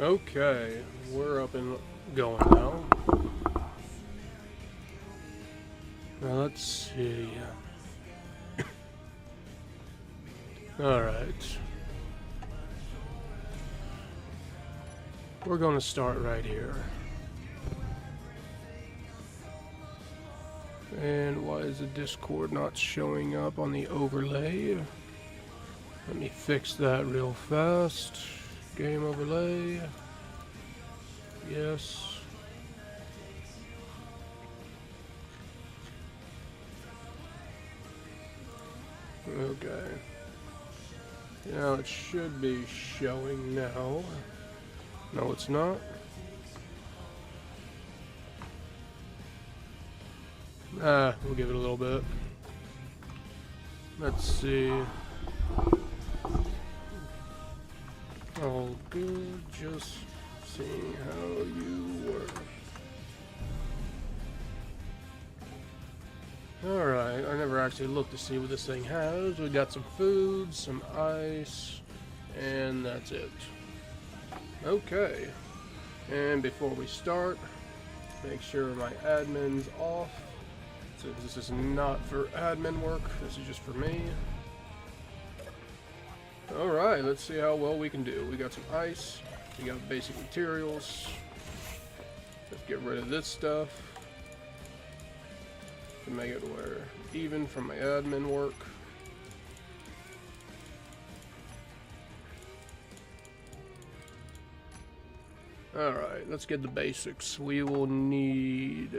Okay, we're up and going now. Now let's see. Alright. We're going to start right here. And why is the Discord not showing up on the overlay? Let me fix that real fast. Game overlay. Yes. Okay. Now it should be showing now. No, it's not. We'll give it a little bit. Let's see. All good, just seeing how you work. Alright, I never actually looked to see what this thing has. We got some food, some ice, and that's it. Okay. And before we start, make sure my admin's off. So this is not for admin work, this is just for me. Alright, let's see how well we can do. We got some ice, we got basic materials. Let's get rid of this stuff to make it where even from my admin work. Alright, let's get the basics. We will need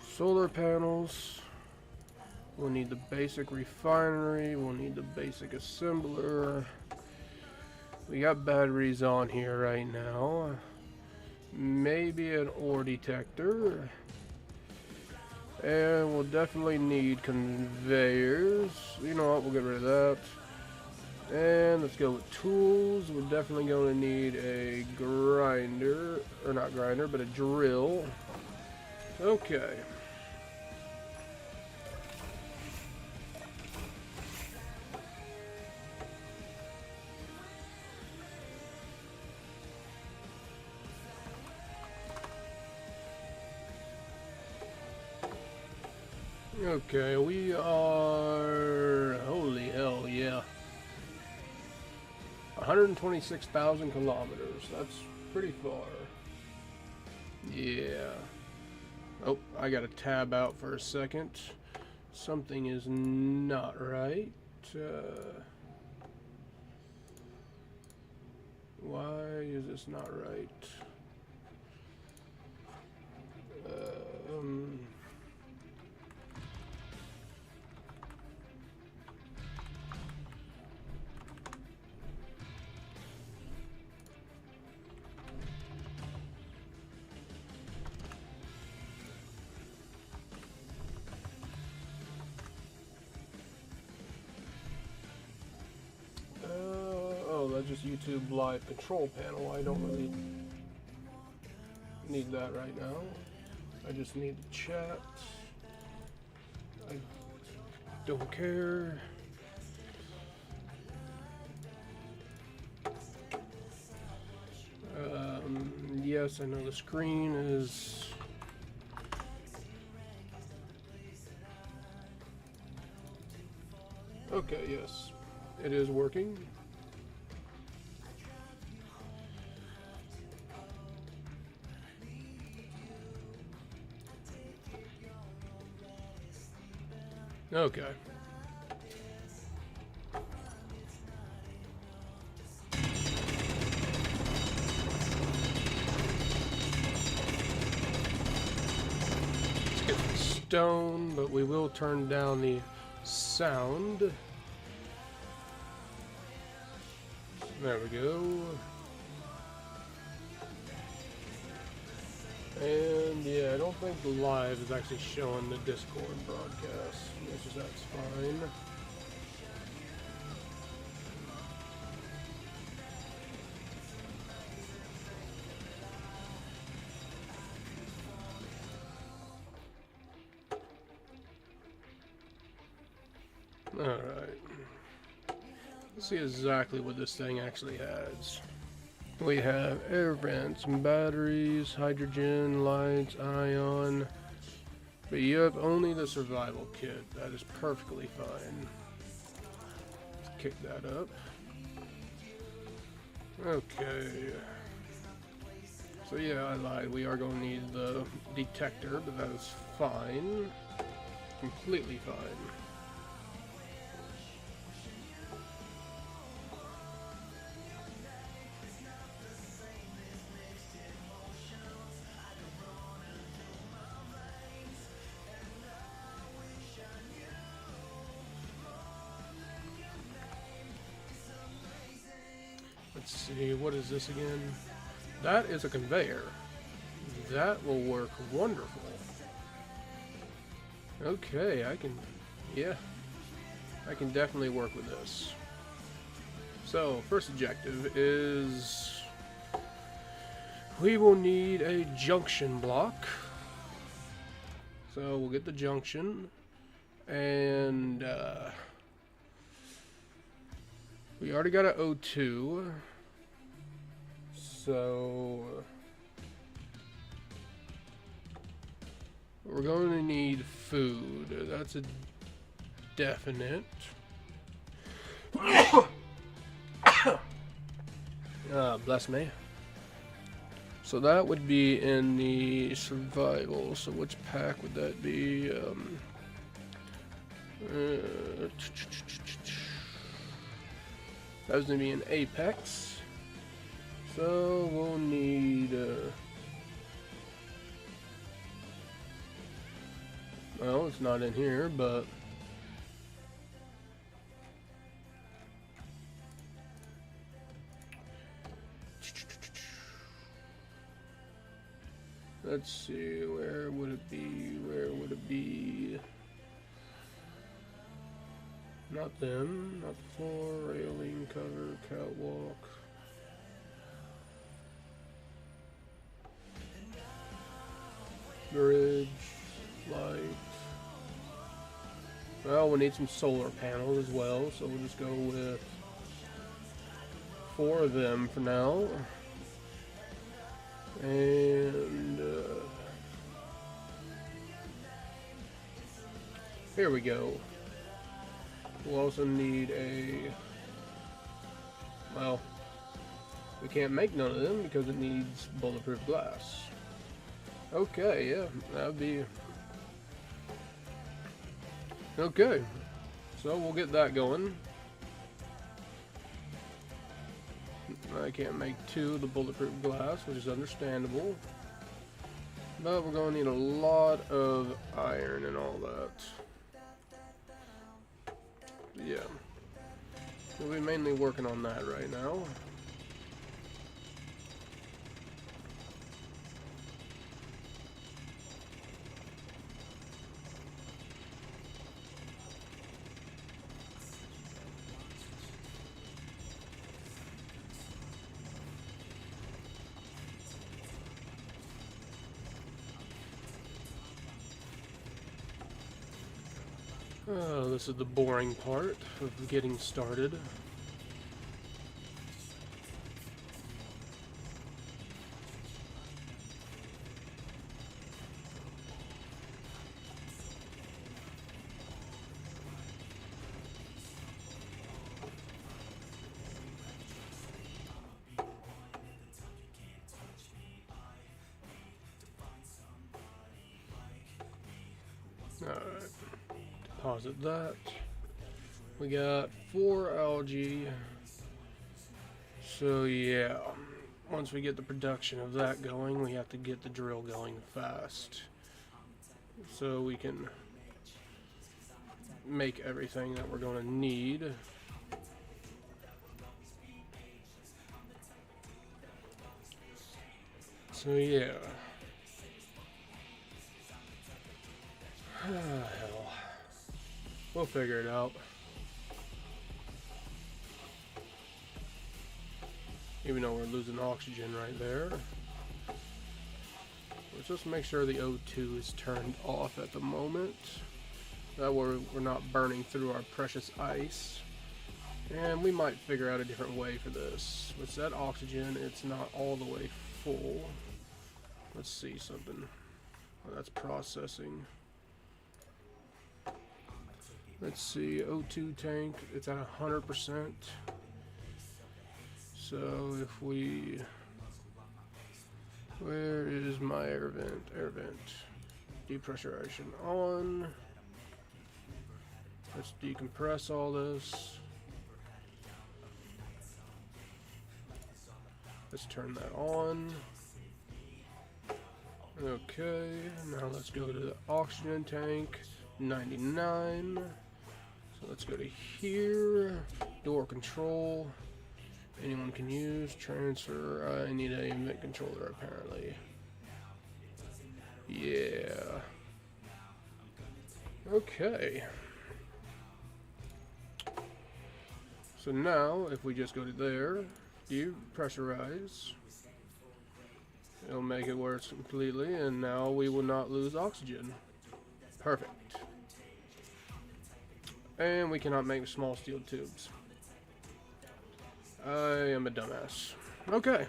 solar panels. We'll need the basic refinery. We'll need the basic assembler. We got batteries on here right now. Maybe an ore detector. And we'll definitely need conveyors. You know what, we'll get rid of that. And let's go with tools. We're definitely going to need a grinder. Or not grinder, but a drill. Okay. Okay, we are... Holy hell, yeah. 126,000 kilometers. That's pretty far. Yeah. Oh, I gotta tab out for a second. Something is not right. Why is this not right? That's just YouTube Live control panel. I don't really need that right now. I just need the chat. I don't care. Yes, I know the screen is... Okay, yes. It is working. Okay. Let's get the stone, but we will turn down the sound. There we go. And yeah, I don't think the live is actually showing the Discord broadcast, which is that's fine. Alright. see exactly what this thing actually has. We have air vents, batteries, hydrogen, lights, ion. But you have only the survival kit. That is perfectly fine. Let's kick that up. Okay. So yeah, I lied. We are going to need the detector, but that is fine. Completely fine. Let's see, what is this again? That is a conveyor. That will work wonderful. Okay, I can definitely work with this. So, first objective is we will need a junction block. So, we'll get the junction, and we already got an O2. So we're going to need food. That's a definite. Bless me. So that would be in the survival. So which pack would that be? That was going to be an Apex. So we'll need, well, it's not in here, but let's see, where would it be? Where would it be? Not them, not the floor, railing, cover, catwalk. Bridge, light. Well, we need some solar panels as well, so we'll just go with 4 of them for now. And here we go. We'll also need a, well, we can't make none of them because it needs bulletproof glass. Okay, yeah, that would be okay. So we'll get that going. I can't make 2 of the bulletproof glass, which is understandable. But we're going to need a lot of iron and all that. Yeah. We'll be mainly working on that right now. Oh, this is the boring part of getting started. Alright. Deposit that. We got 4 algae. So yeah, once we get the production of that going, we have to get the drill going fast. So we can make everything that we're going to need. So yeah. Hell. We'll figure it out. Even though we're losing oxygen right there. Let's just make sure the O2 is turned off at the moment. That way we're not burning through our precious ice. And we might figure out a different way for this. What's that oxygen? It's not all the way full. Let's see something. Oh, that's processing. Let's see, O2 tank, it's at 100%. So if we, where is my air vent? Air vent. Depressurization on. Let's decompress all this. Let's turn that on. Okay, now let's go to the oxygen tank, 99. So let's go to here, door control. Anyone can use, transfer. I need a vent controller apparently. Yeah. Okay. So now, if we just go to there, depressurize, it'll make it work completely, and now we will not lose oxygen. Perfect. And we cannot make small steel tubes. I am a dumbass. Okay.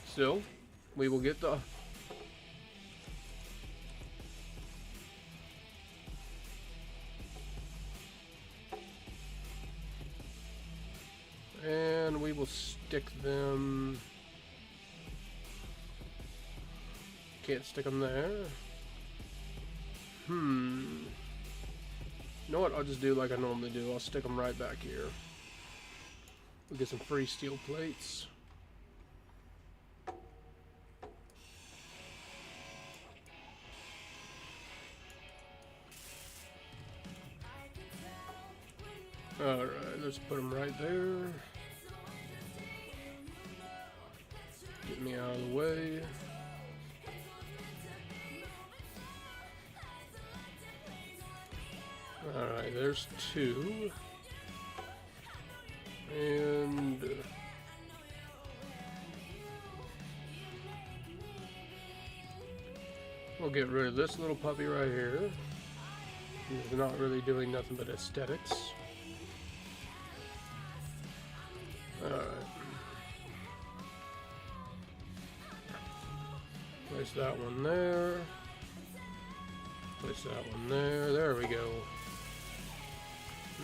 Still, we will get the... And we will stick them... Can't stick them there. You know what? I'll just do like I normally do. I'll stick them right back here. We'll get some free steel plates. Alright, let's put them right there. Get me out of the way. Alright, there's two. And we'll get rid of this little puppy right here. He's not really doing nothing but aesthetics. Alright. Place that one there. Place that one there. There we go.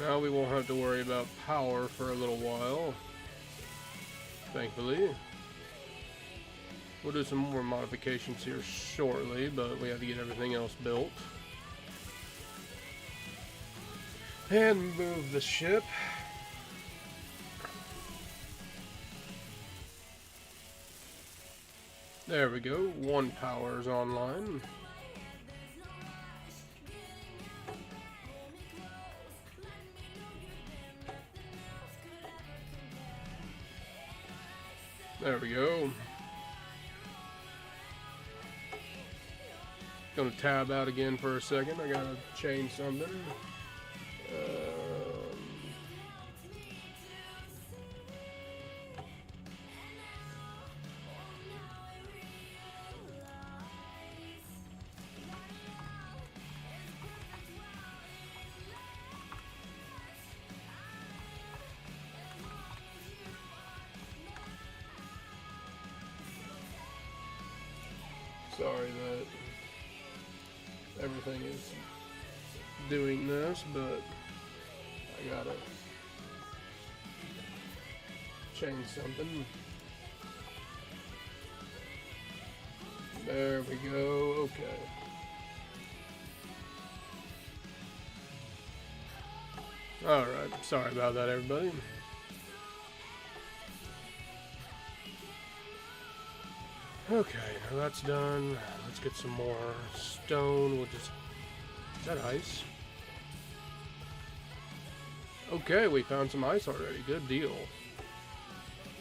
Now we won't have to worry about power for a little while. Thankfully. We'll do some more modifications here shortly, but we have to get everything else built. And move the ship. There we go. One power is online. There we go. Gonna tab out again for a second. I gotta change something. Sorry that everything is doing this, but I gotta change something. There we go. Okay. Alright, sorry about that, everybody. Okay, now that's done. Let's get some more stone. We'll just... Is that ice? Okay, we found some ice already. Good deal.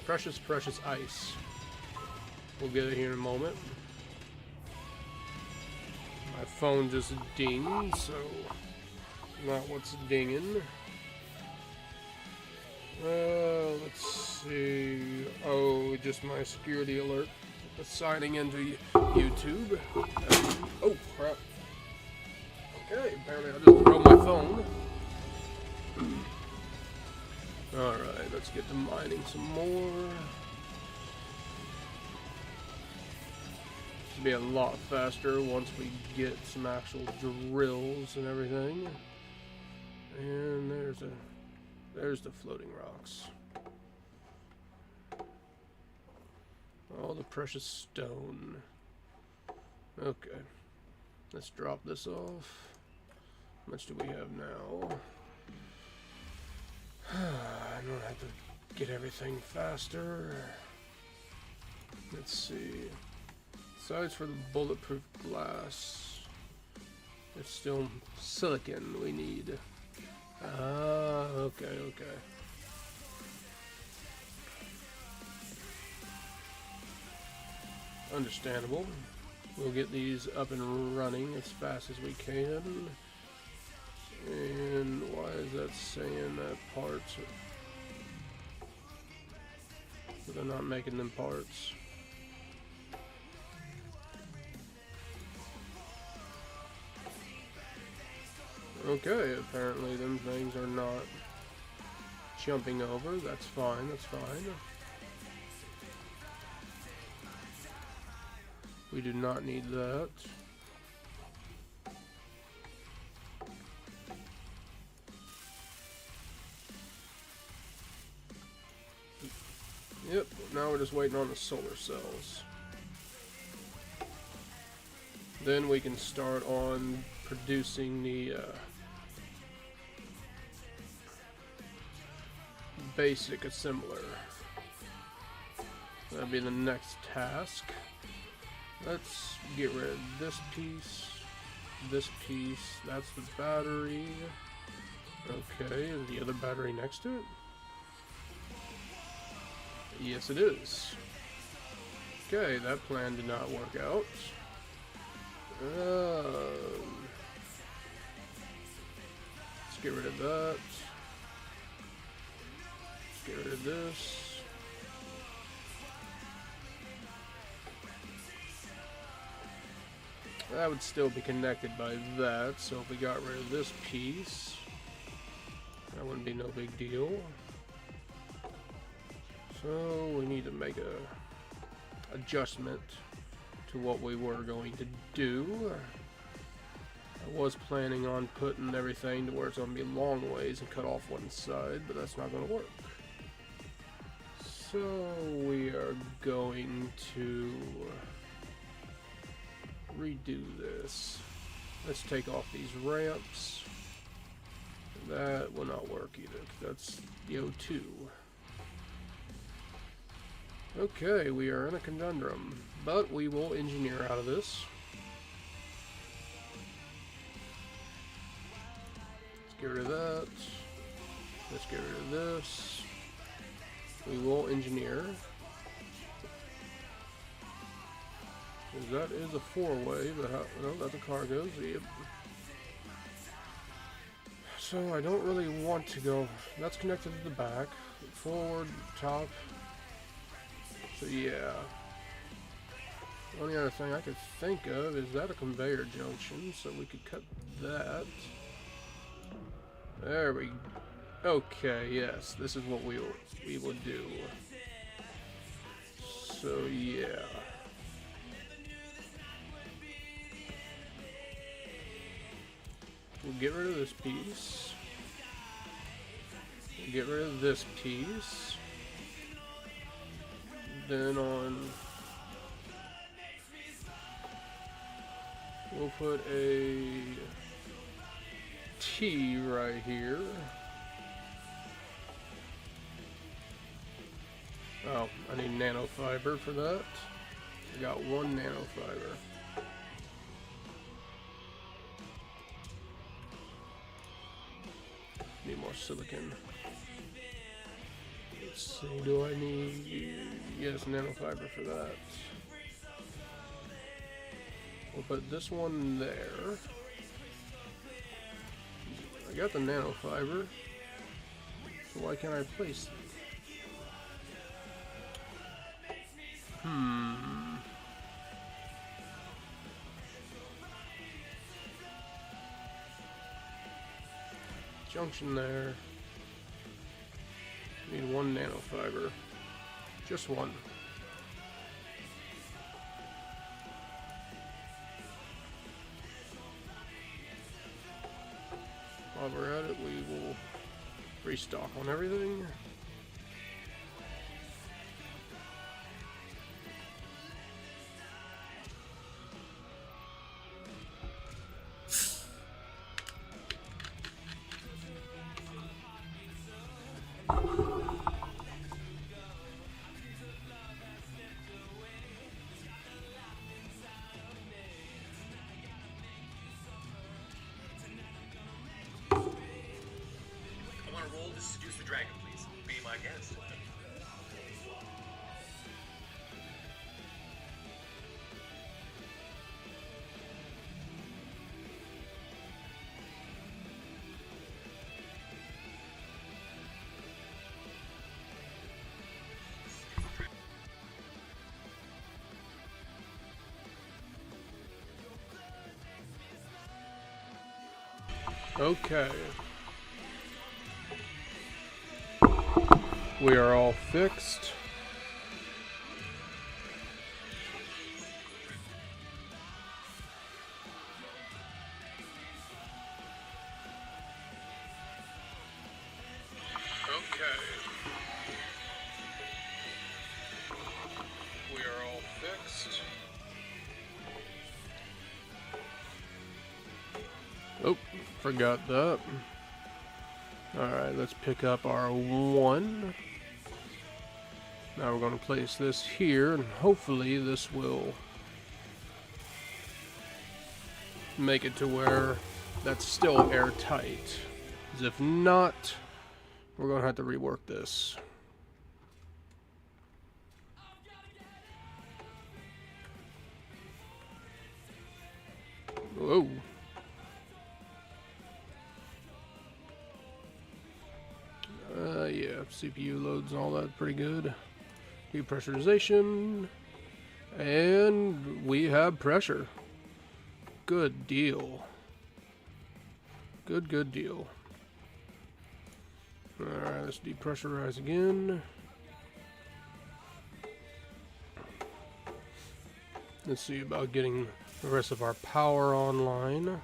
Precious, precious ice. We'll get it here in a moment. My phone just dinged, so... Not what's dinging. Let's see... Oh, just my security alert. Signing into YouTube. Oh, crap. Okay, apparently I just broke my phone. Alright, let's get to mining some more. This will be a lot faster once we get some actual drills and everything. And there's the floating rocks. All the precious stone. Okay. Let's drop this off. How much do we have now? I don't have to get everything faster. Let's see. Besides for the bulletproof glass, it's still silicon we need. Ah, okay. Understandable. We'll get these up and running as fast as we can. And why is that saying that parts are... But they're not making them parts. Okay, apparently them things are not jumping over. That's fine, that's fine. We do not need that. Yep, now we're just waiting on the solar cells. Then we can start on producing the basic assembler. That'll be the next task. Let's get rid of this piece, that's the battery. Okay, is the other battery next to it? Yes, it is. Okay, that plan did not work out. Let's get rid of that. Let's get rid of this. That would still be connected by that, so if we got rid of this piece, that wouldn't be no big deal. So we need to make a adjustment to what we were going to do. I was planning on putting everything to where it's going to be long ways and cut off one side, but that's not going to work. So we are going to redo this. Let's take off these ramps. That will not work either. That's the O2. Okay, we are in a conundrum, but we will engineer out of this. Let's get rid of that. Let's get rid of this. We will engineer. That is a four-way, but no, that's a cargo. Yep. So I don't really want to go. That's connected to the back, forward, top. So yeah. The only other thing I could think of is that a conveyor junction, so we could cut that. There we go. Okay, yes, this is what we will do. So yeah. We'll get rid of this piece. We'll get rid of this piece. Then we'll put a T right here. Oh, I need nanofiber for that. I got one nanofiber. Need more silicon. Let's see, do I need... Yes, nanofiber for that. We'll put this one there. I got the nanofiber. So why can't I place it? Junction there. Need one nanofiber. Just one. While we're at it, we will restock on everything. Roll to seduce the dragon, please. Be my guest. Okay. We are all fixed. Okay. We are all fixed. Oh, forgot that. Alright, let's pick up our one. Now we're going to place this here, and hopefully this will make it to where that's still airtight. Because if not, we're going to have to rework this. Whoa. Yeah, CPU loads and all that pretty good. Depressurization. And we have pressure. Good deal. Good deal. Alright, let's depressurize again. Let's see about getting the rest of our power online.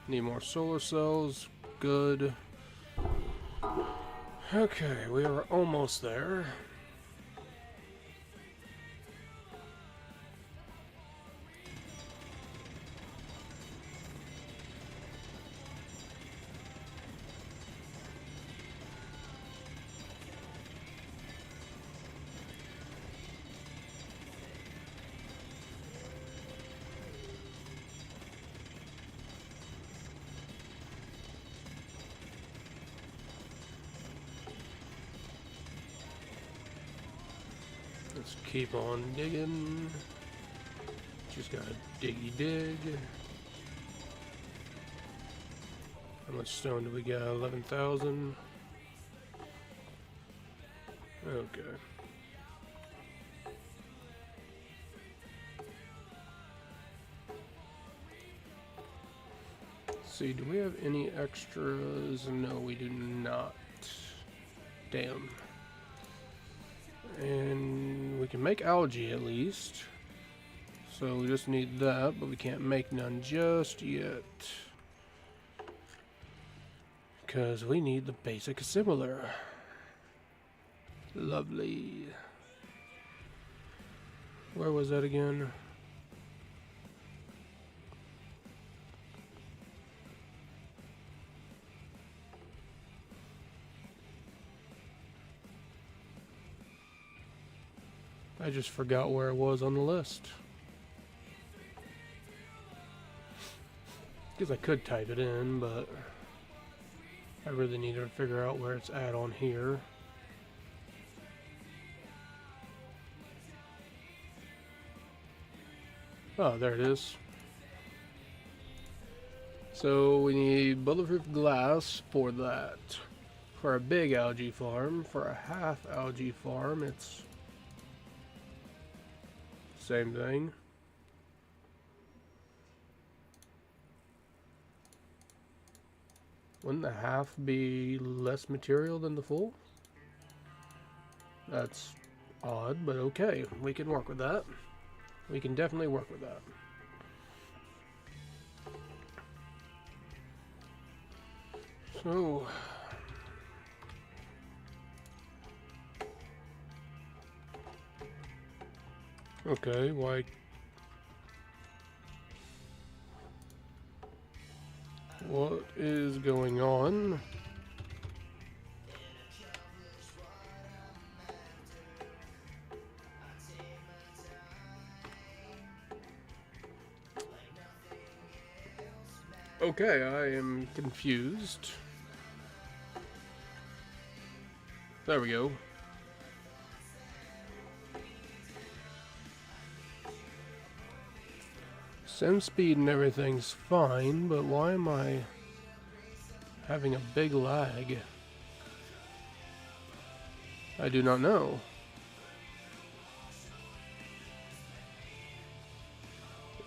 Need more solar cells. Good. Okay, we are almost there. Let's keep on digging. Just gotta diggy dig. How much stone do we got? 11,000. Okay. Let's see, do we have any extras? No, we do not. Damn. And we can make algae at least. So we just need that, but we can't make none just yet. Because we need the basic assimilar. Lovely. Where was that again? I just forgot where it was on the list. Because I could type it in, but I really need to figure out where it's at on here. Oh, there it is. So we need bulletproof glass for that. For a big algae farm, for a half algae farm, it's same thing. Wouldn't the half be less material than the full? That's odd, but okay. We can work with that. We can definitely work with that. So... okay, why... what is going on? Okay, I am confused. There we go. Sim speed and everything's fine, but why am I having a big lag? I do not know.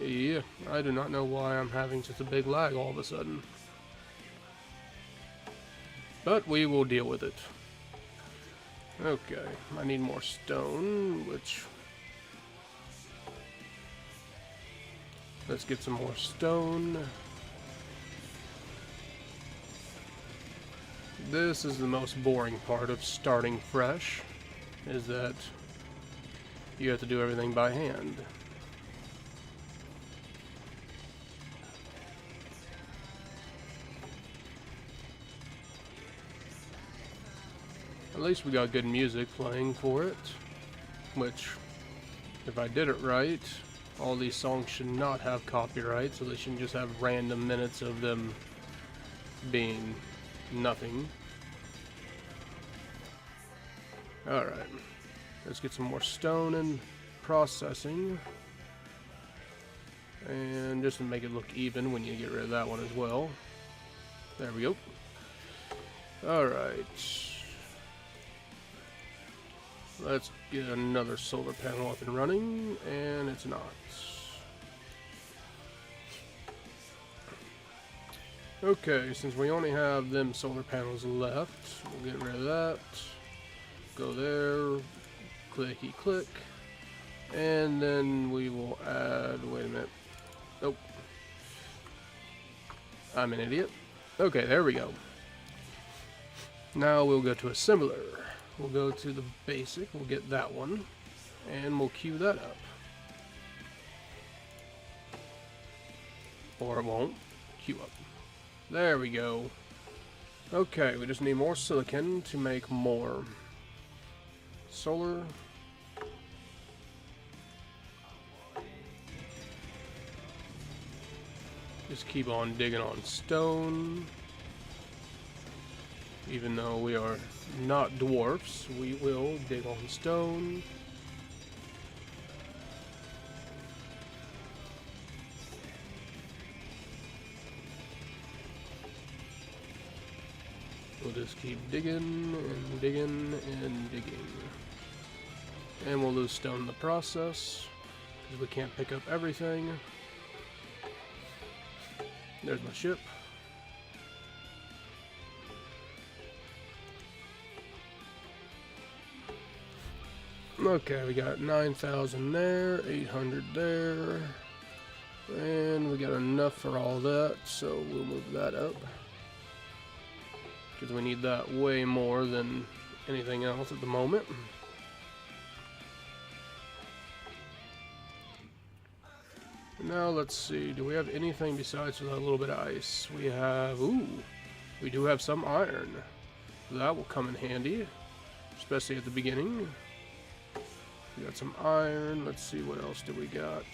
Yeah, I do not know why I'm having such a big lag all of a sudden. But we will deal with it. Okay, I need more stone, which... let's get some more stone. This is the most boring part of starting fresh, is that you have to do everything by hand. At least we got good music playing for it, which, if I did it right, all these songs should not have copyright, so they shouldn't just have random minutes of them being nothing. Alright, let's get some more stone and processing. And just to make it look even, we need to get rid of that one as well. There we go. Alright. Let's get another solar panel up and running, and it's not. Okay, since we only have them solar panels left, we'll get rid of that. Go there, clicky click, and then we will add, wait a minute, nope, I'm an idiot. Okay, there we go. Now we'll go to assembler. We'll go to the basic, we'll get that one, and we'll queue that up. Or it won't. Queue up. There we go. Okay, we just need more silicon to make more solar. Just keep on digging on stone. Even though we are not dwarfs, we will dig on stone. We'll just keep digging and digging and digging. And we'll lose stone in the process, because we can't pick up everything. There's my ship. Okay, we got 9,000 there, 800 there, and we got enough for all that, so we'll move that up. Because we need that way more than anything else at the moment. Now let's see, do we have anything besides that little bit of ice? We have, ooh, we do have some iron. That will come in handy, especially at the beginning. We got some iron. Let's see, what else do we got?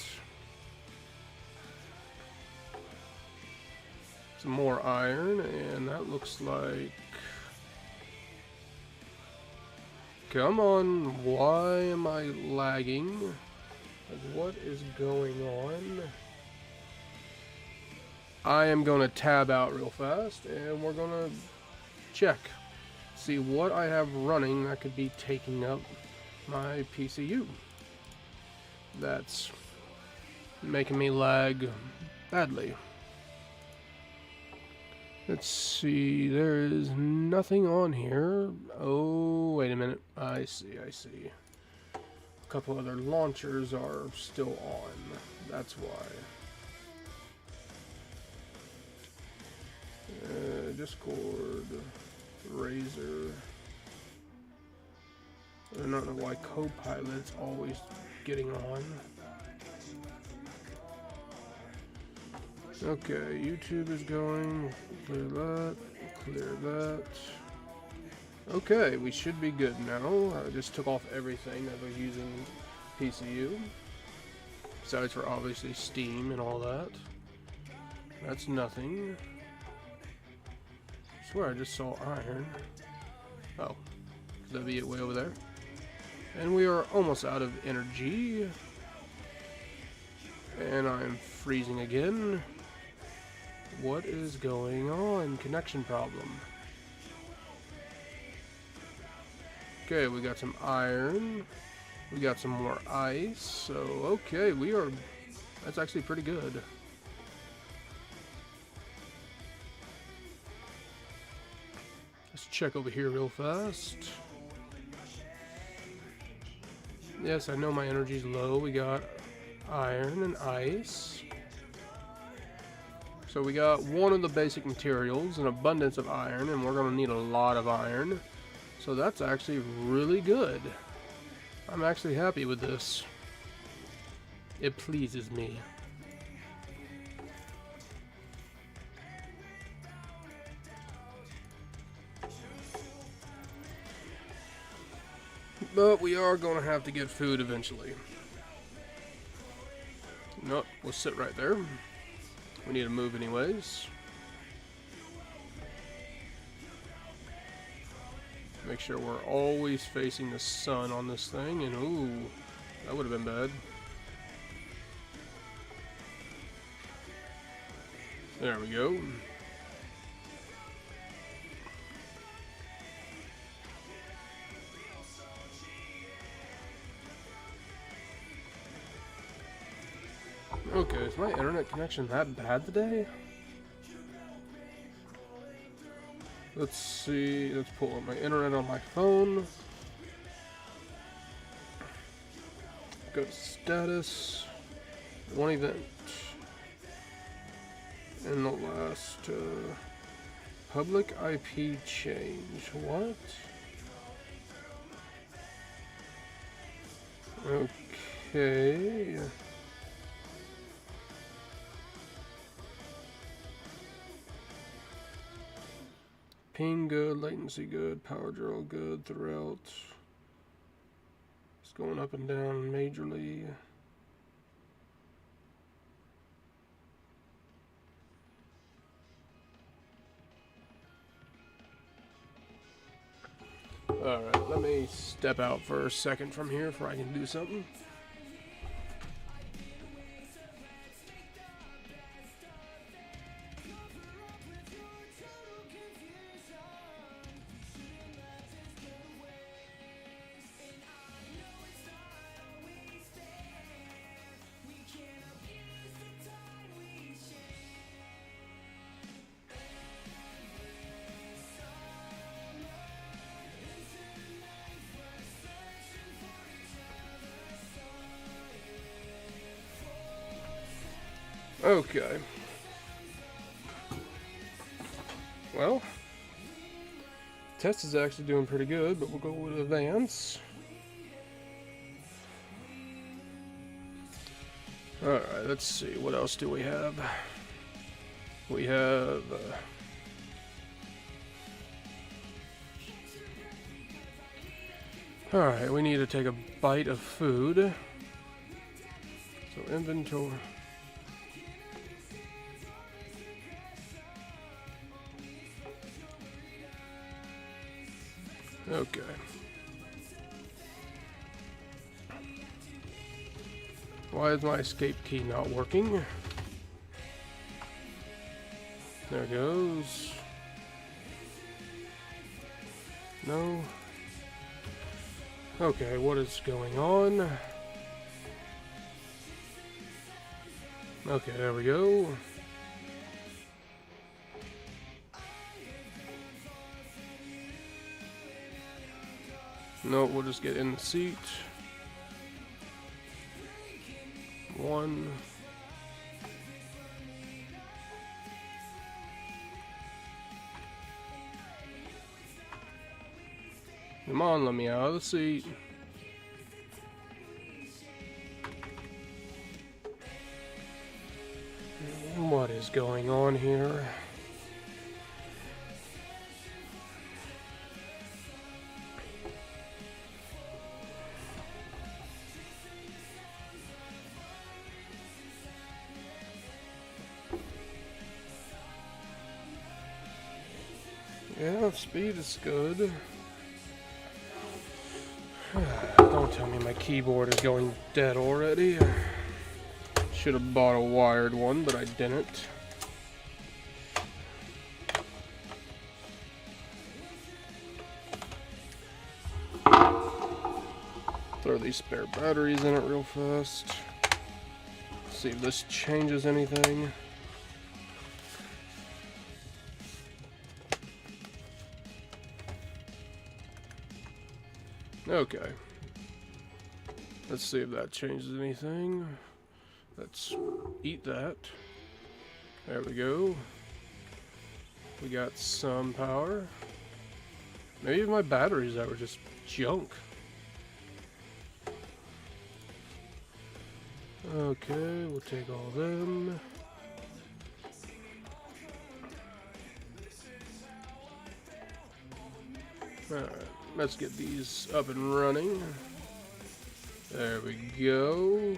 Some more iron, and that looks like... come on, why am I lagging? Like, what is going on? I am going to tab out real fast, and we're going to check. See what I have running that could be taking up my PCU. That's making me lag badly. Let's see, there is nothing on here. Oh, wait a minute. I see. A couple other launchers are still on. That's why. Discord, Razor. I don't know why Copilot's always getting on. Okay, YouTube is going. Clear that. Clear that. Okay, we should be good now. I just took off everything that was using PCU. Besides for obviously Steam and all that. That's nothing. I swear I just saw iron. Oh, that'd be it way over there. And we are almost out of energy. And I'm freezing again. What is going on? Connection problem. Okay, we got some iron. We got some more ice. So, okay, that's actually pretty good. Let's check over here real fast. Yes, I know my energy's low. We got iron and ice. So we got one of the basic materials, an abundance of iron, and we're going to need a lot of iron. So that's actually really good. I'm actually happy with this. It pleases me. But we are going to have to get food eventually. Nope, we'll sit right there. We need to move anyways. Make sure we're always facing the sun on this thing, and ooh, that would have been bad. There we go. Okay, is my internet connection that bad today? Let's see, let's pull up my internet on my phone. Go to status. One event. And the last, public IP change. What? Okay. Ping good, latency good, power draw good throughout. It's going up and down majorly. Alright, let me step out for a second from here before I can do something. Okay. Well, test is actually doing pretty good, but we'll go with advance. Alright, let's see. What else do we have? We have... Alright, we need to take a bite of food. So inventory... Okay. Why is my escape key not working? There it goes. No. Okay, what is going on? Okay, there we go. No, we'll just get in the seat. 1. Come on, let me out of the seat. What is going on here? Yeah, speed is good. Don't tell me my keyboard is going dead already. Should have bought a wired one, but I didn't. Throw these spare batteries in it real fast. See if this changes anything. Okay. Let's see if that changes anything. Let's eat that. There we go. We got some power. Maybe my batteries that were just junk. Okay, we'll take all them. Alright, let's get these up and running. There we go.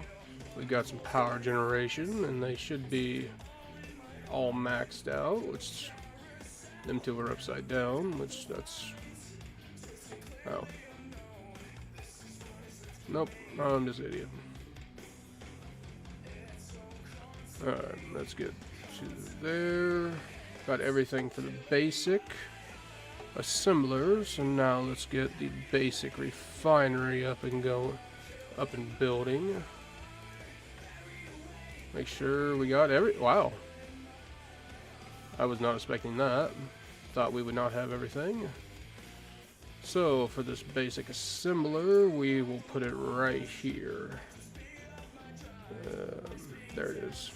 We got some power generation, and they should be all maxed out, which them two are upside down, which that's... Oh. Nope, I'm just an idiot. Alright, let's get to there. Got everything for the basic assemblers, and now let's get the basic refinery up and building. Make sure we got wow. I was not expecting that. Thought we would not have everything. So for this basic assembler, we will put it right here. There it is.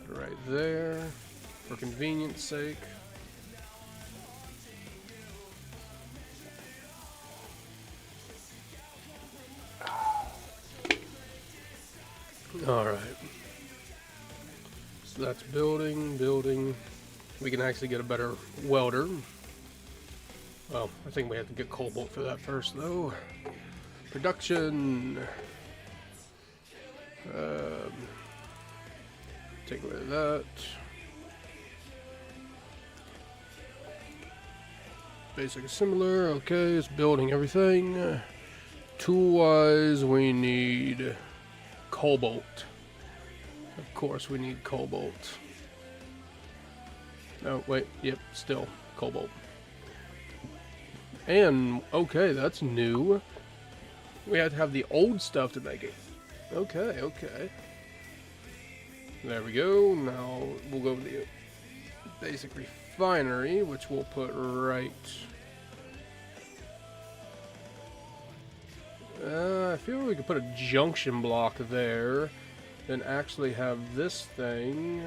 Right there, for convenience sake. Alright. So that's building. We can actually get a better welder. Well, I think we have to get cobalt for that first, though. Production. Take away that. Basic assembler. Okay, it's building everything. Tool-wise, we need cobalt. Of course, we need cobalt. Oh, wait. Yep, still cobalt. And, okay, that's new. We had to have the old stuff to make it. Okay, okay. There we go. Now we'll go to the basic refinery, which we'll put right... I feel we could put a junction block there, then actually have this thing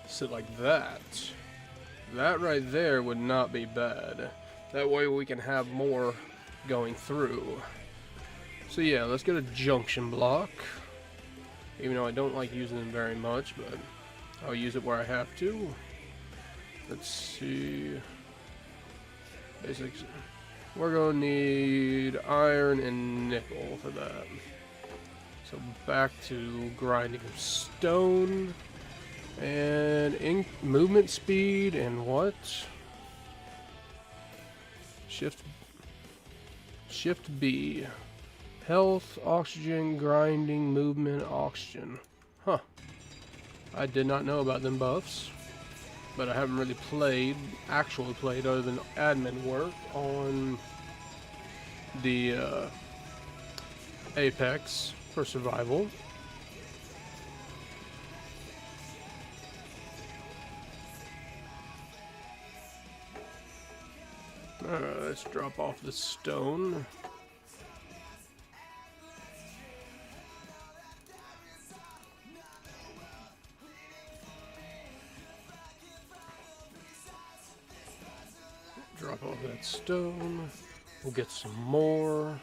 sit like that. That right there would not be bad. That way we can have more going through. So yeah, let's get a junction block. Even though I don't like using them very much, but I'll use it where I have to. Let's see. Basics. We're going to need iron and nickel for that. So back to grinding stone. And movement speed and what? Shift B. Health, oxygen, grinding, movement, oxygen. Huh. I did not know about them buffs. But I haven't really actually played other than admin work on the Apex for survival. let's drop off the stone. Drop off that stone. We'll get some more.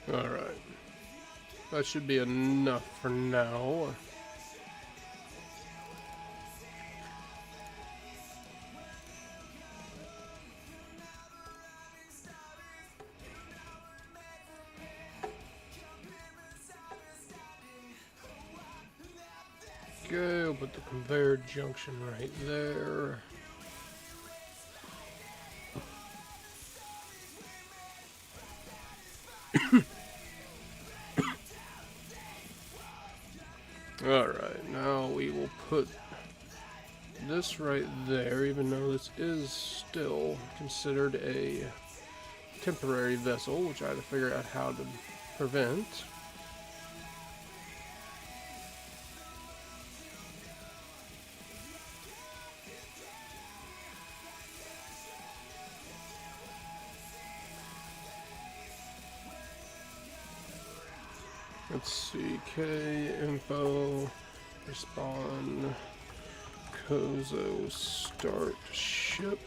Alright. That should be enough for now. Okay, we'll put the conveyor junction right there. Alright, now we will put this right there, even though this is still considered a temporary vessel, which I have to figure out how to prevent. Let's see, K, info, respond, Kozo, start, ship.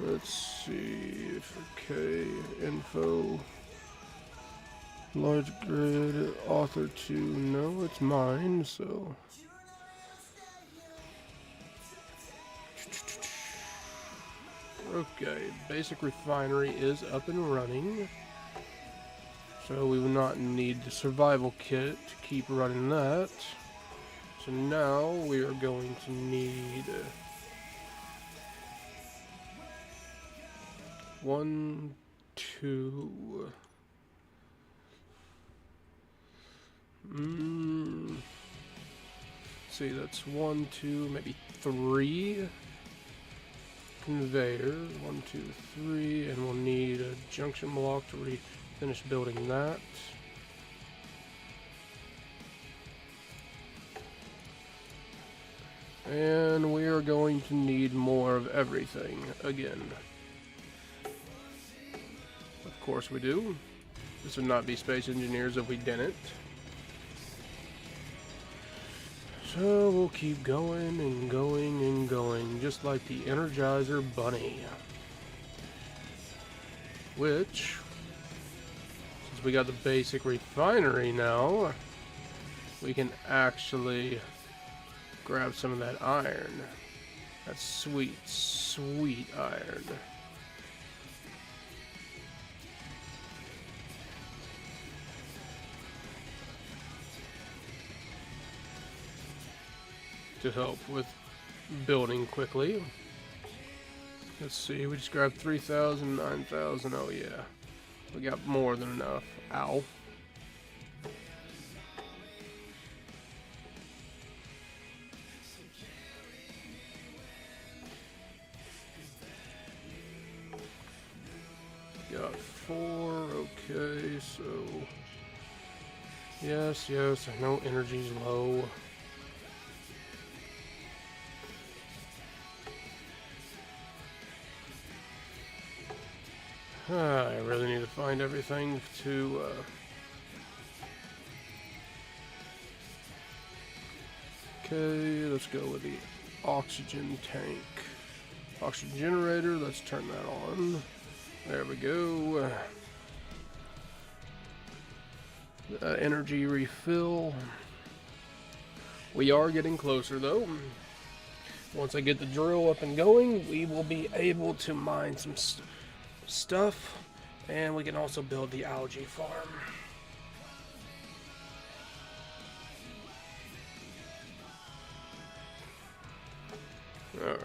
Let's see, for K, info, large grid, author 2, no, it's mine, so. Okay, basic refinery is up and running. So we will not need the survival kit to keep running that. So now we are going to need 1, 2. See, that's 1, 2, maybe 3 conveyors. 1, 2, 3, and we'll need a junction block to finish building that. And we are going to need more of everything again. Of course we do. This would not be Space Engineers if we didn't. So we'll keep going and going and going, just like the Energizer Bunny. Which, since we got the basic refinery now, we can actually grab some of that iron. That sweet, sweet iron. To help with building quickly. Let's see, we just grabbed 3,000, 9,000, oh yeah. We got more than enough. Ow. Got 4, okay, so... Yes, I know energy's low. I really need to find everything to, Okay, let's go with the oxygen tank. Oxygen generator, let's turn that on. There we go. Energy refill. We are getting closer though. Once I get the drill up and going, we will be able to mine some stuff, and we can also build the algae farm. Alright.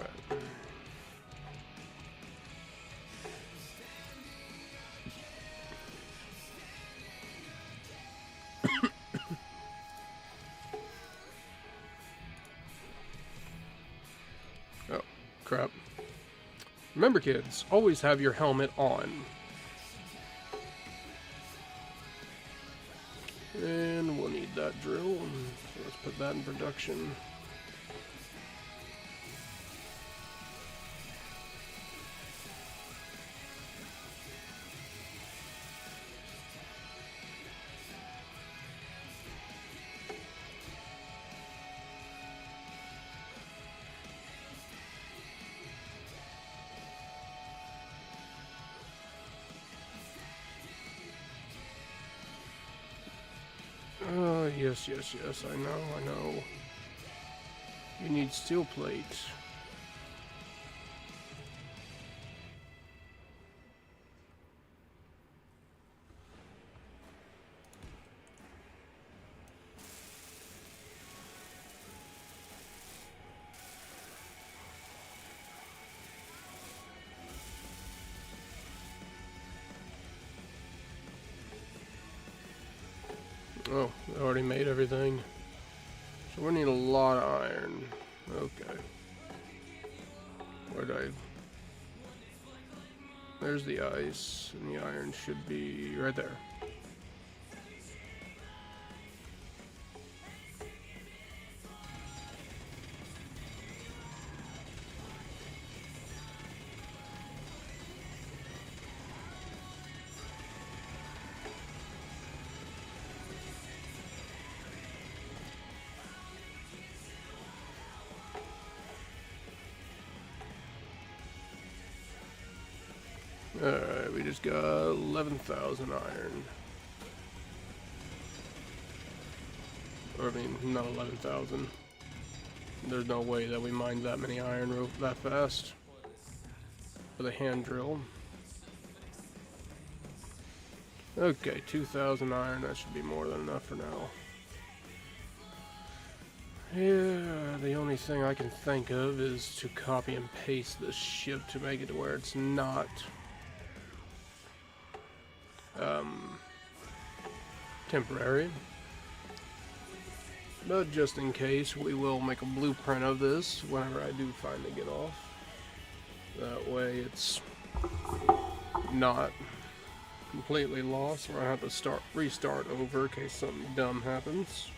crap. Remember, kids, always have your helmet on. And we'll need that drill. So let's put that in production. Yes, I know. You need steel plate. Oh, I already made everything. So we need a lot of iron. Okay. Where'd I... There's the ice, and the iron should be right there. Alright, we just got 11,000 iron. Or, I mean, not 11,000. There's no way that we mined that many iron that fast. With a hand drill. Okay, 2,000 iron, that should be more than enough for now. Yeah, the only thing I can think of is to copy and paste this ship to make it to where it's not temporary. But just in case, we will make a blueprint of this whenever I do finally get off. That way it's not completely lost, or I have to restart over in case something dumb happens.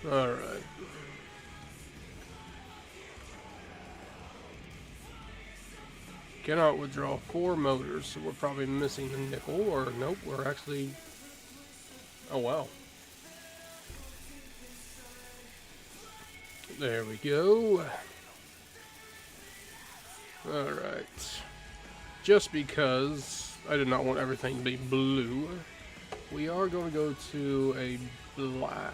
Alright. Cannot withdraw 4 motors, so we're probably missing the nickel, or nope, we're actually... Oh wow. There we go. Alright. Just because I did not want everything to be blue, we are going to go to a black.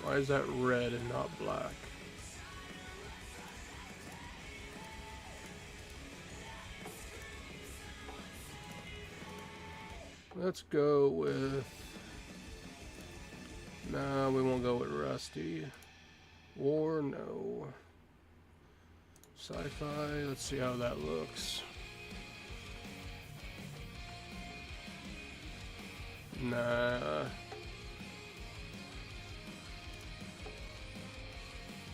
Why is that red and not black? Let's go with... Nah, we won't go with rusty. War, no. Sci-fi, let's see how that looks. Nah.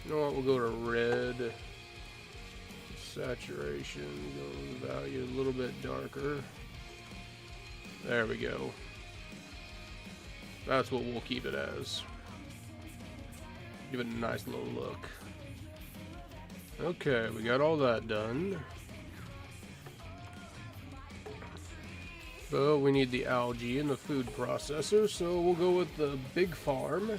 You know what, we'll go to red. Saturation, go to value a little bit darker. There we go. That's what we'll keep it as. Give it a nice little look. Okay, we got all that done. So we need the algae and the food processor, so we'll go with the big farm.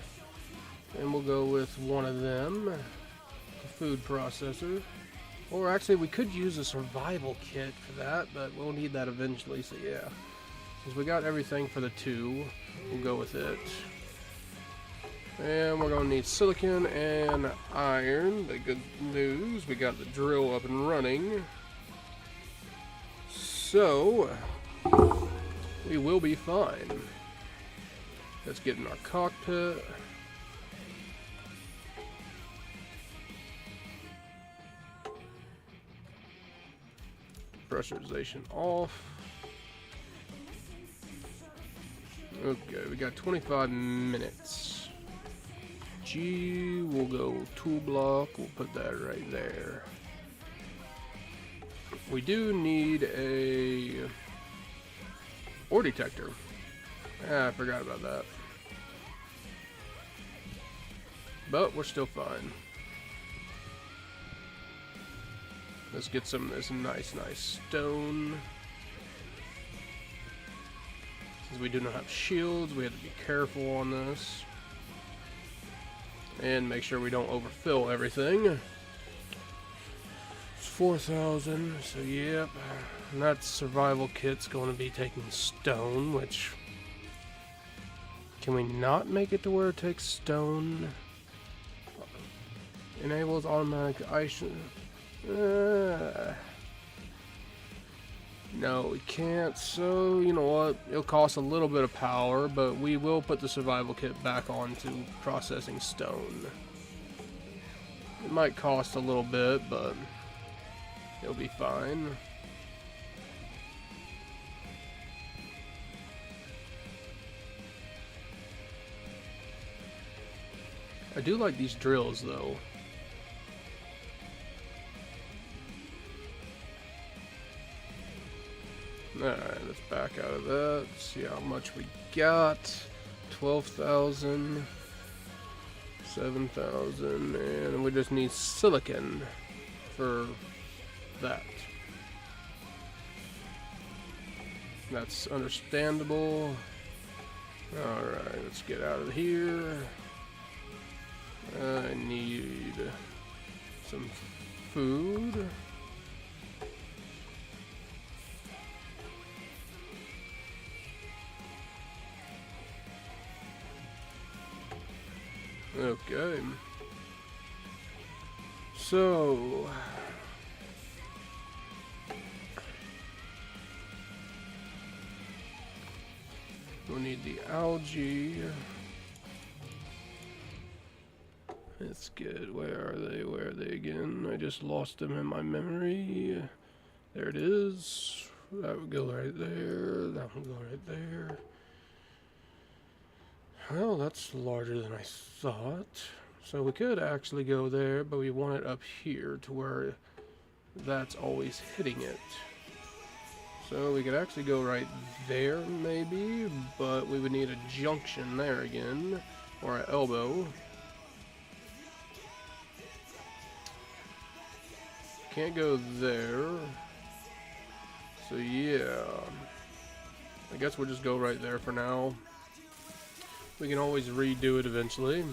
And we'll go with one of them, the food processor. Or actually, we could use a survival kit for that, but we'll need that eventually, so yeah. Since we got everything for the 2, we'll go with it. And we're going to need silicon and iron. The good news, we got the drill up and running. So, we will be fine. Let's get in our cockpit. Pressurization off. Okay, we got 25 minutes. G, we'll go tool block. We'll put that right there. We do need a ore detector. Ah, I forgot about that. But we're still fine. Let's get some of this nice stone. Since we do not have shields, we have to be careful on this. And make sure we don't overfill everything. It's 4,000, so yep. And that survival kit's going to be taking stone, which... Can we not make it to where it takes stone? Enables automatic ice... No, we can't, so you know what, it'll cost a little bit of power, but we will put the survival kit back onto processing stone. It might cost a little bit, but it'll be fine. I do like these drills though. Alright, let's back out of that. See how much we got. 12,000. 7,000. And we just need silicon for that. That's understandable. Alright, let's get out of here. I need some food. Okay. So we'll need the algae. Let's get, where are they? Where are they again? I just lost them in my memory. There it is. That would go right there. That would go right there. Well, that's larger than I thought. So we could actually go there, but we want it up here to where that's always hitting it. So we could actually go right there maybe, but we would need a junction there again, or an elbow. Can't go there. So yeah, I guess we'll just go right there for now. We can always redo it eventually.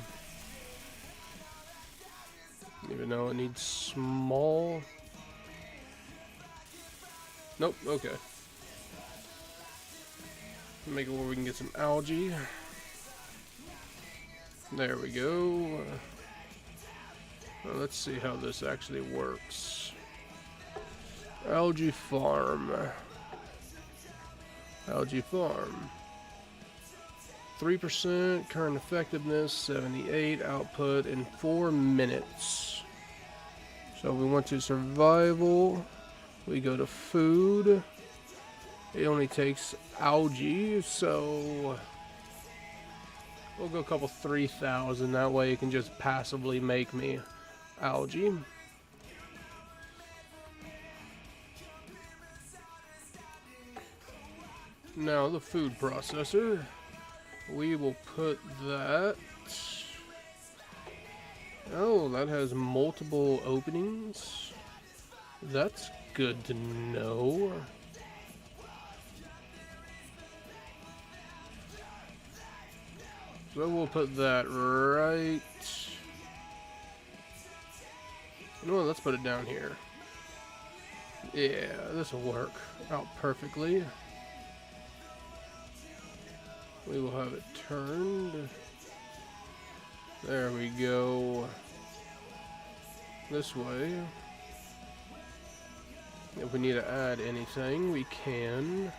Even though it needs small. Nope, okay. Make it where we can get some algae. There we go. Well, let's see how this actually works. Algae farm. Algae farm. 3% current effectiveness, 78 output in 4 minutes. So we went to survival. We go to food. It only takes algae, so we'll go a couple 3,000. That way it can just passively make me algae. Now the food processor. We will put that. Oh, that has multiple openings. That's good to know. So we'll put that right. You know what? Let's put it down here. Yeah, this will work out perfectly. we will have it turned. There we go. This way. If we need to add anything, we can.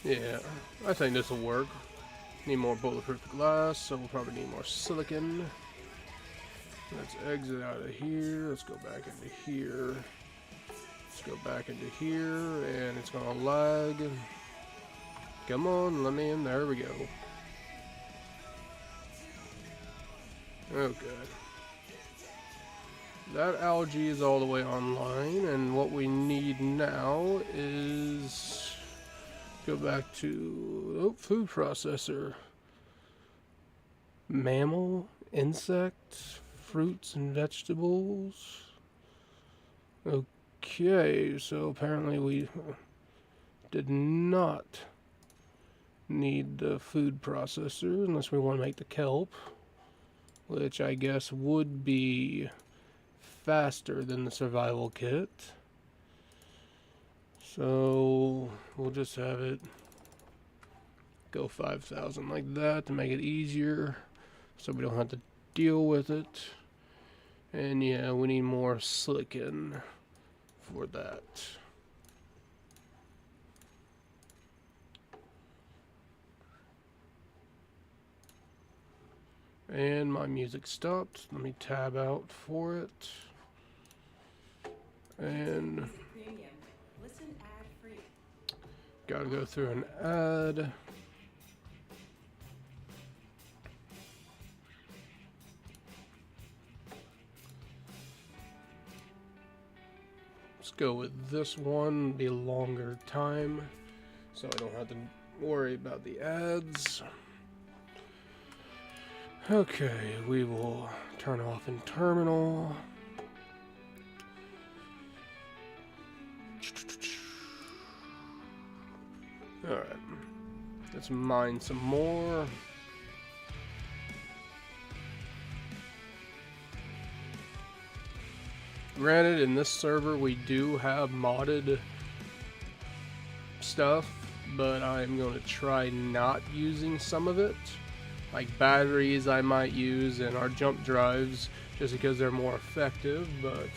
Yeah, I think this will work. Need more bulletproof glass, so we'll probably need more silicon. Let's exit out of here. Let's go back into here. Let's go back into here, and it's gonna lag. Come on, let me in. There we go. Okay. That algae is all the way online, and what we need now is go back to food processor. Mammal, insects, fruits and vegetables. Okay, so apparently we did not need the food processor unless we want to make the kelp, which I guess would be faster than the survival kit. So we'll just have it go 5,000 like that to make it easier so we don't have to deal with it. And yeah, we need more silicon for that. And my music stopped. Let me tab out for it. And gotta go through an ad. Let's go with this one, be a longer time, so I don't have to worry about the ads. Okay, we will turn off in terminal. Alright, let's mine some more. Granted, in this server we do have modded stuff, but I'm going to try not using some of it. Like batteries I might use and our jump drives just because they're more effective, but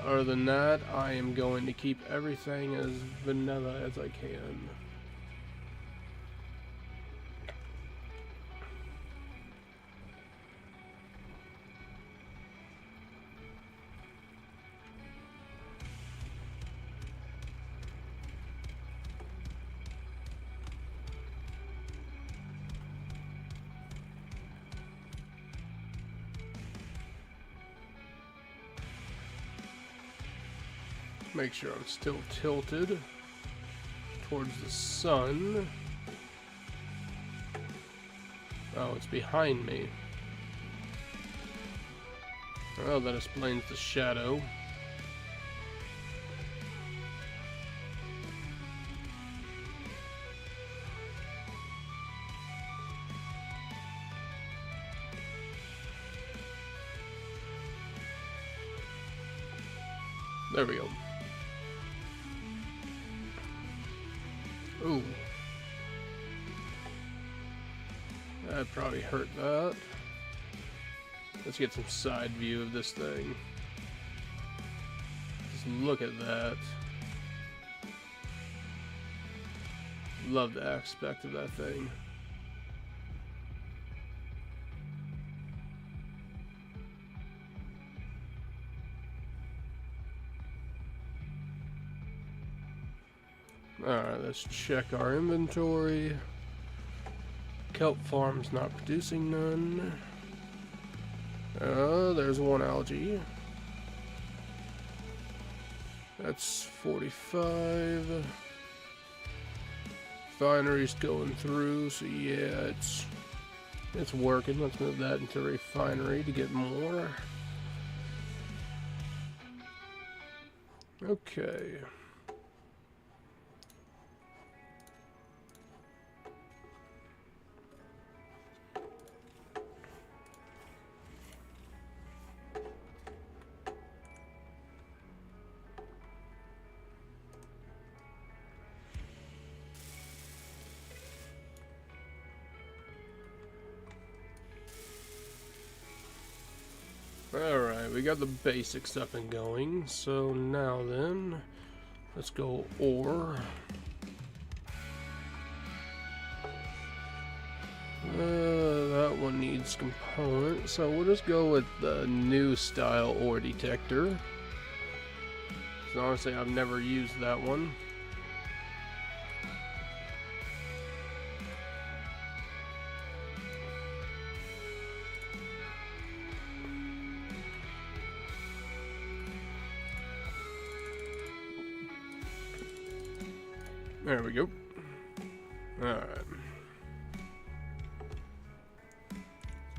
other than that, I am going to keep everything as vanilla as I can. Make sure I'm still tilted towards the sun. Oh, it's behind me. Well, that explains the shadow. There we go. Ooh. That probably hurt that. Let's get some side view of this thing. Just look at that. Love the aspect of that thing. Alright, let's check our inventory. Kelp farm's not producing none. There's one algae. That's 45. Refinery's going through, so yeah, it's working. Let's move that into refinery to get more. Okay. Alright, we got the basics up and going. So now then, let's go ore. That one needs component, so we'll just go with the new style ore detector. So honestly, I've never used that one. There we go. Alright.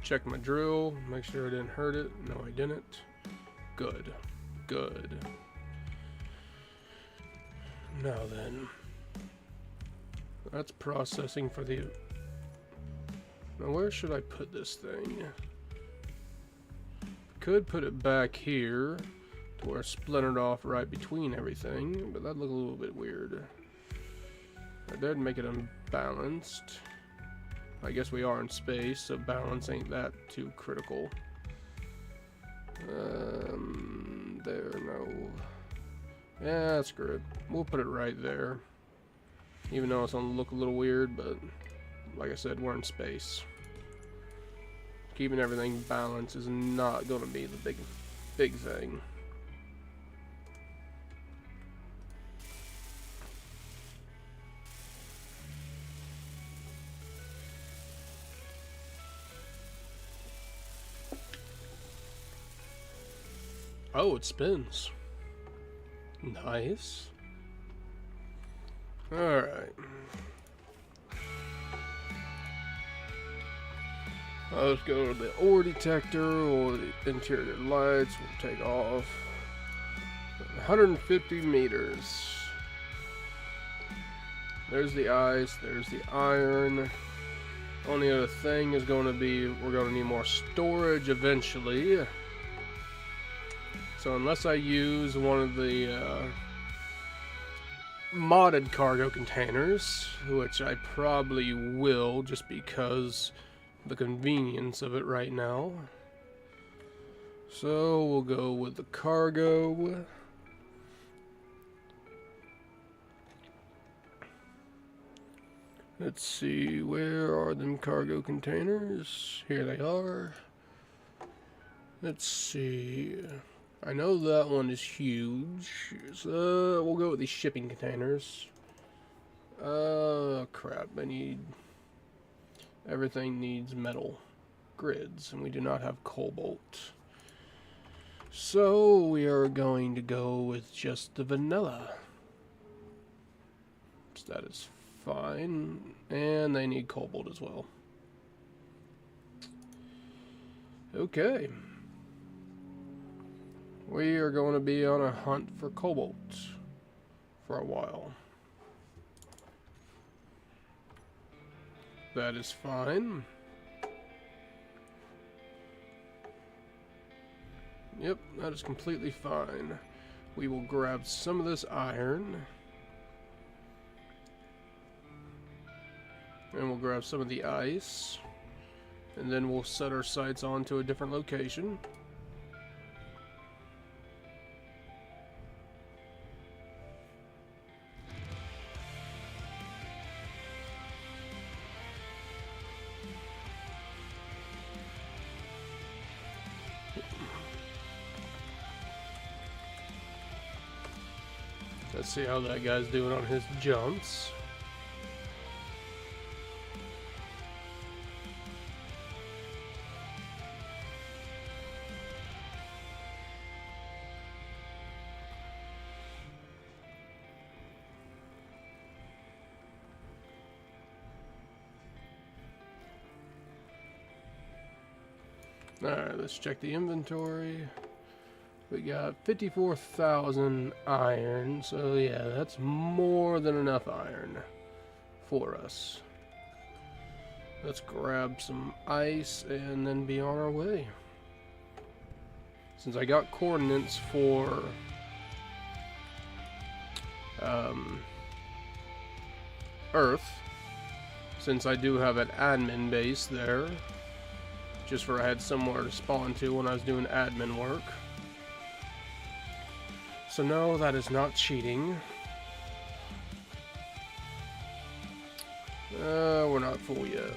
Check my drill, make sure I didn't hurt it. No, I didn't. Good. Good. Now then. That's processing for the... Now where should I put this thing? Could put it back here to where it's splintered off right between everything, but that'd look a little bit weird. That'd make it unbalanced. I guess we are in space, so balance ain't that too critical. There, no. Yeah, screw it. We'll put it right there. Even though it's gonna look a little weird, but like I said, we're in space. Keeping everything balanced is not gonna be the big thing. Oh, it spins. Nice. Alright. Let's go to the ore detector or the interior lights. We'll take off 150 meters. There's the ice, there's the iron. Only other thing is going to be we're going to need more storage eventually. So unless I use one of the modded cargo containers, which I probably will just because the convenience of it right now. So we'll go with the cargo. Let's see, where are them cargo containers? Here they are. Let's see. I know that one is huge, so we'll go with these shipping containers. Crap, everything needs metal grids, and we do not have cobalt. So we are going to go with just the vanilla. So that is fine, and they need cobalt as well. Okay. We are going to be on a hunt for cobalt for a while. That is fine. Yep, that is completely fine. We will grab some of this iron. And we'll grab some of the ice. And then we'll set our sights onto a different location. Let's see how that guy's doing on his jumps. Alright, let's check the inventory. We got 54,000 iron, so yeah, that's more than enough iron for us. Let's grab some ice and then be on our way. Since I got coordinates for Earth, since I do have an admin base there, just for I had somewhere to spawn to when I was doing admin work. So no, that is not cheating. We're not full yet.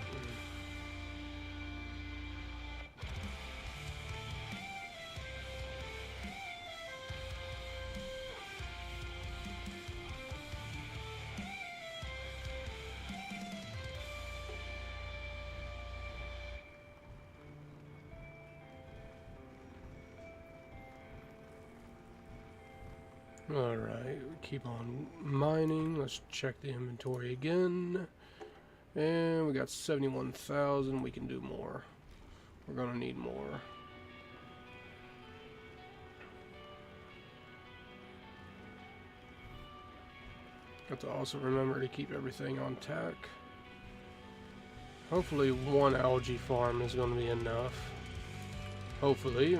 Alright, keep on mining. Let's check the inventory again. And we got 71,000. We can do more. We're gonna need more. Got to also remember to keep everything on tack. Hopefully one algae farm is gonna be enough. Hopefully.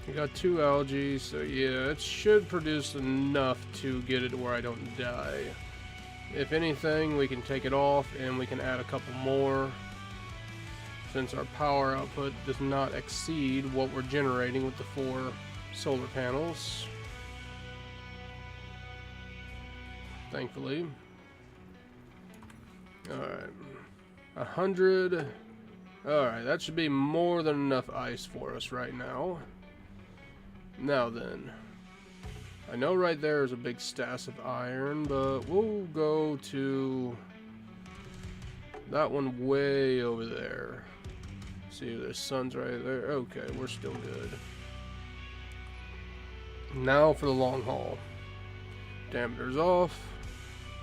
We got 2 algae, so yeah, it should produce enough to get it where I don't die. If anything, we can take it off and we can add a couple more, since our power output does not exceed what we're generating with the 4 solar panels. Thankfully. Alright. 100. Alright, that should be more than enough ice for us right now. Now then, I know right there is a big stash of iron, but we'll go to that one way over there. See, the sun's right there. Okay, we're still good. Now for the long haul. Dampener's off.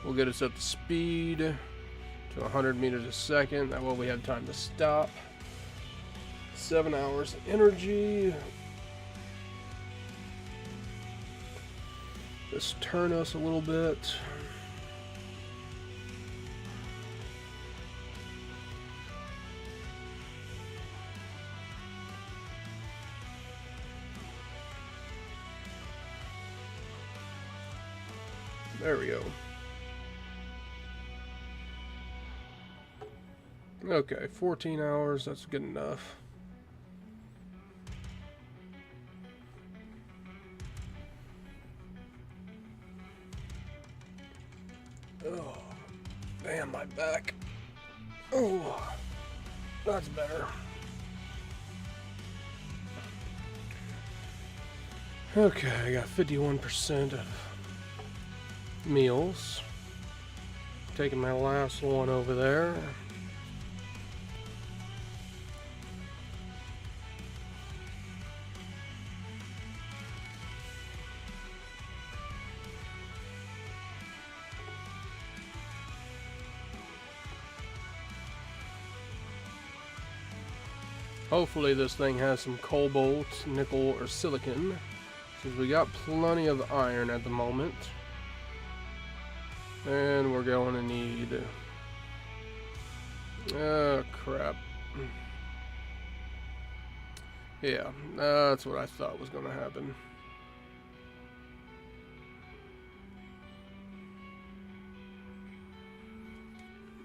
We'll get us up to speed to 100 meters a second. That way we have time to stop. 7 hours of energy. Just turn us a little bit. There we go. Okay, 14 hours, that's good enough. Oh, damn, my back. Oh, that's better. Okay, I got 51% of meals. Taking my last one over there. Hopefully this thing has some cobalt, nickel, or silicon, since we got plenty of iron at the moment. And we're going to need... oh, crap. Yeah, that's what I thought was going to happen.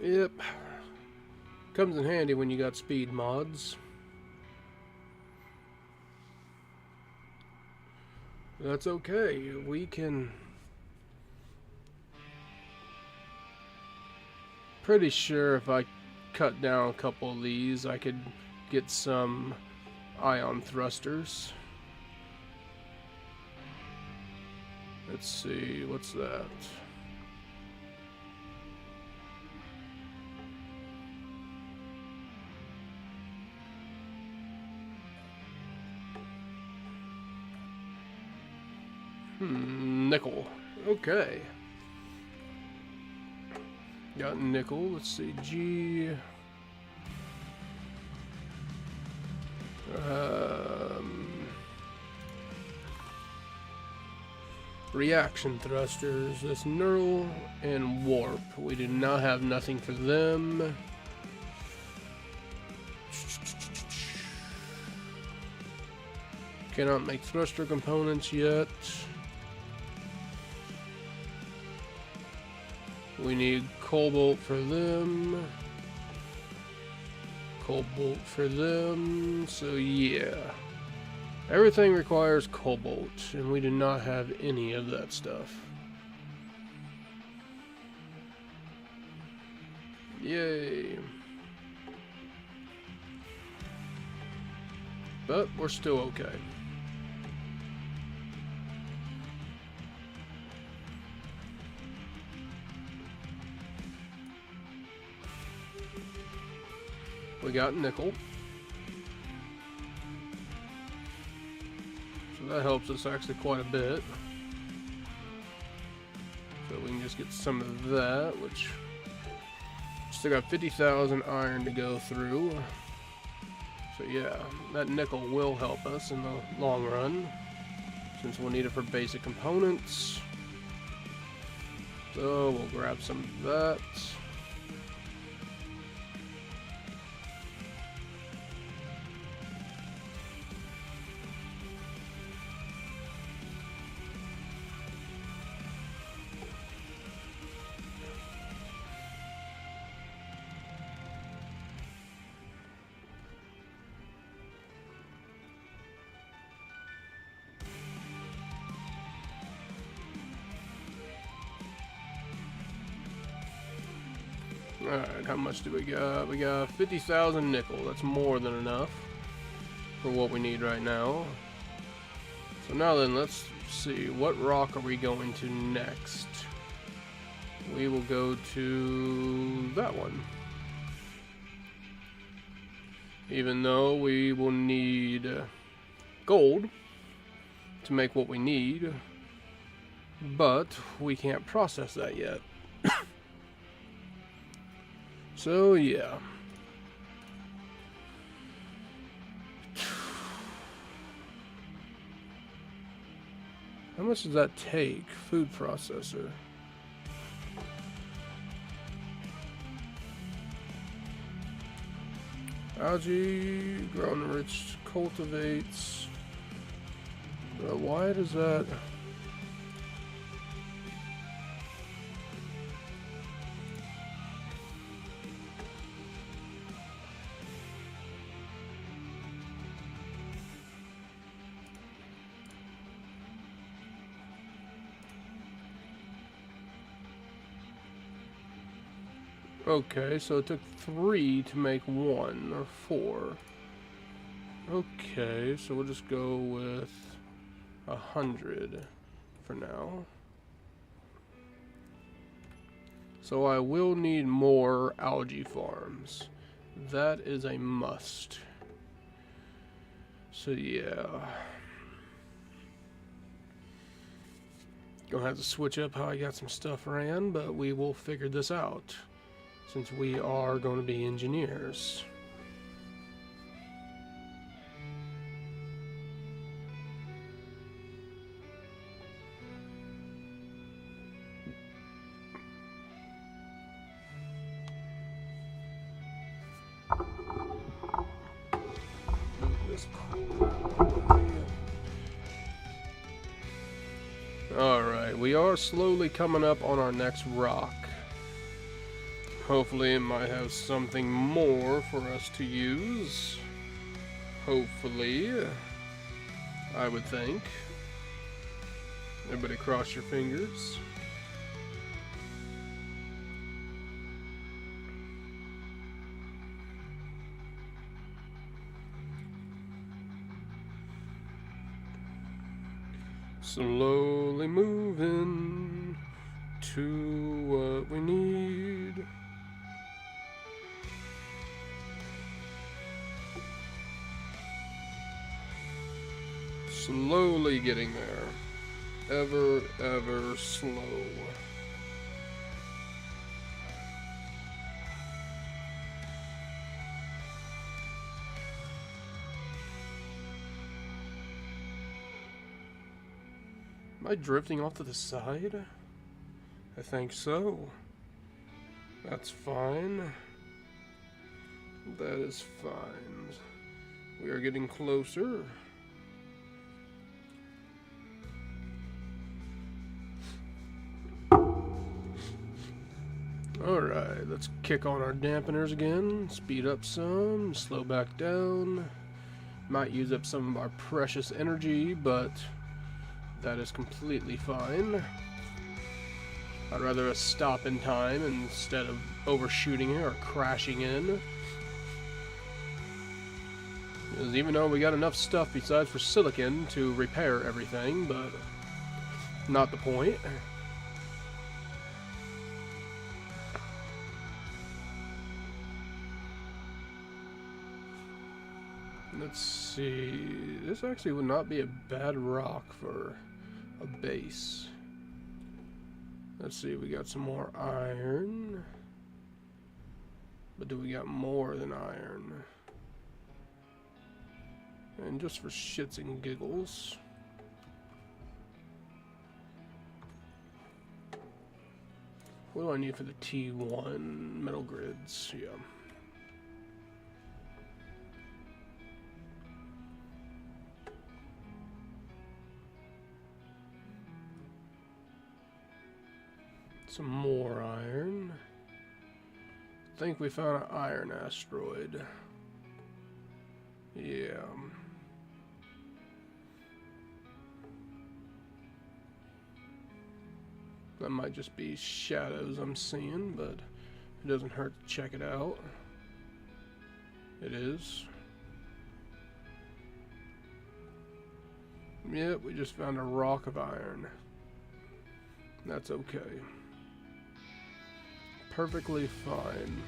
Yep. Comes in handy when you got speed mods. That's okay. We can... pretty sure if I cut down a couple of these, I could get some ion thrusters. Let's see, what's that? Nickel. Okay. Got nickel. Let's see. G. Reaction thrusters. That's neural and warp. We do not have nothing for them. Cannot make thruster components yet. We need cobalt for them. Cobalt for them, so yeah. Everything requires cobalt, and we do not have any of that stuff. Yay. But we're still okay. We got nickel. So that helps us actually quite a bit. So we can just get some of that, which still got 50,000 iron to go through. So yeah, that nickel will help us in the long run, since we'll need it for basic components. So we'll grab some of that. Alright, how much do we got? We got 50,000 nickel. That's more than enough for what we need right now. So now then, let's see. What rock are we going to next? We will go to that one. Even though we will need gold to make what we need, but we can't process that yet. So yeah. How much does that take? Food processor. Algae, grown rich, cultivates. Why does that? Okay, so it took 3 to make 1, or 4. Okay, so we'll just go with 100 for now. So I will need more algae farms. That is a must. So yeah. Gonna have to switch up how I got some stuff ran, but we will figure this out, since we are going to be engineers. Move this quickly. Alright, we are slowly coming up on our next rock. Hopefully it might have something more for us to use. Hopefully. I would think. Everybody cross your fingers. Slowly moving to what we need. Slowly getting there. Ever slow. Am I drifting off to the side? I think so. That's fine. That is fine. We are getting closer. Alright. Alright, let's kick on our dampeners again. Speed up some, slow back down. Might use up some of our precious energy, but that is completely fine. I'd rather us stop in time instead of overshooting it or crashing in. Because even though we got enough stuff besides for silicon to repair everything, but not the point. Let's see, this actually would not be a bad rock for a base. Let's see, we got some more iron. But do we got more than iron? And just for shits and giggles. What do I need for the T1 metal grids? Yeah. Some more iron. I think we found an iron asteroid. Yeah. That might just be shadows I'm seeing, but it doesn't hurt to check it out. It is. Yep, we just found a rock of iron. That's okay. Perfectly fine.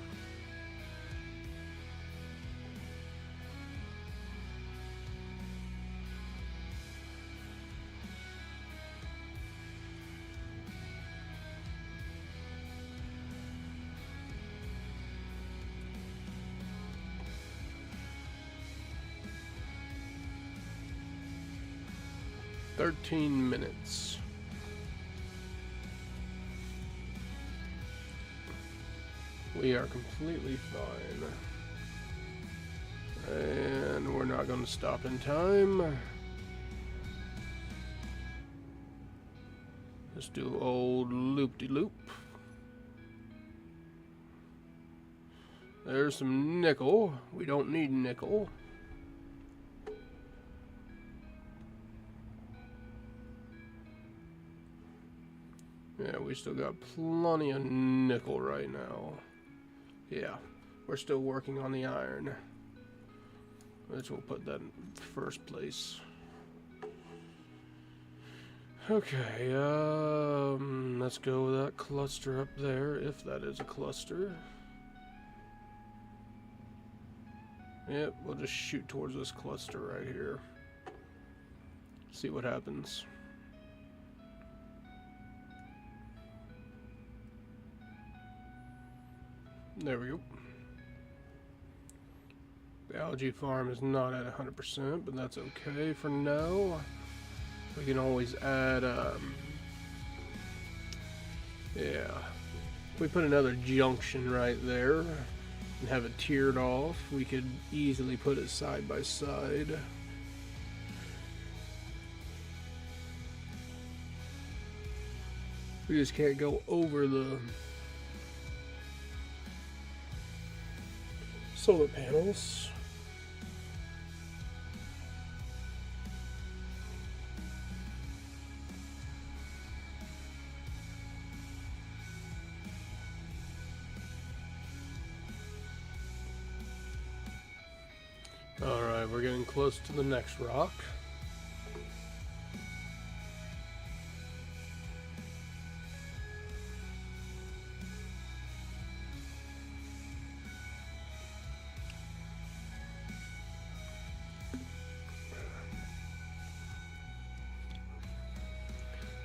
"13 minutes. We are completely fine. And we're not going to stop in time. Let's do old loop-de-loop. There's some nickel. We don't need nickel. Yeah, we still got plenty of nickel right now. Yeah, we're still working on the iron. Which we'll put that in first place. Okay, let's go with that cluster up there, if that is a cluster. Yep, we'll just shoot towards this cluster right here. See what happens. There we go. The algae farm is not at 100%, but that's okay for now. We can always add, yeah. If we put another junction right there and have it tiered off, we could easily put it side by side. We just can't go over the solar panels. Alright, we're getting close to the next rock.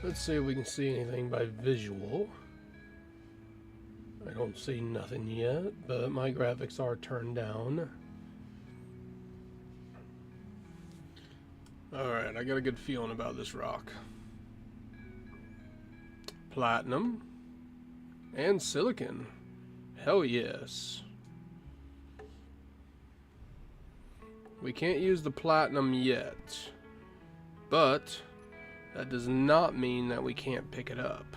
Let's see if we can see anything by visual. I don't see nothing yet, but my graphics are turned down. Alright, I got a good feeling about this rock. Platinum and silicon. Hell yes. We can't use the platinum yet, but that does not mean that we can't pick it up.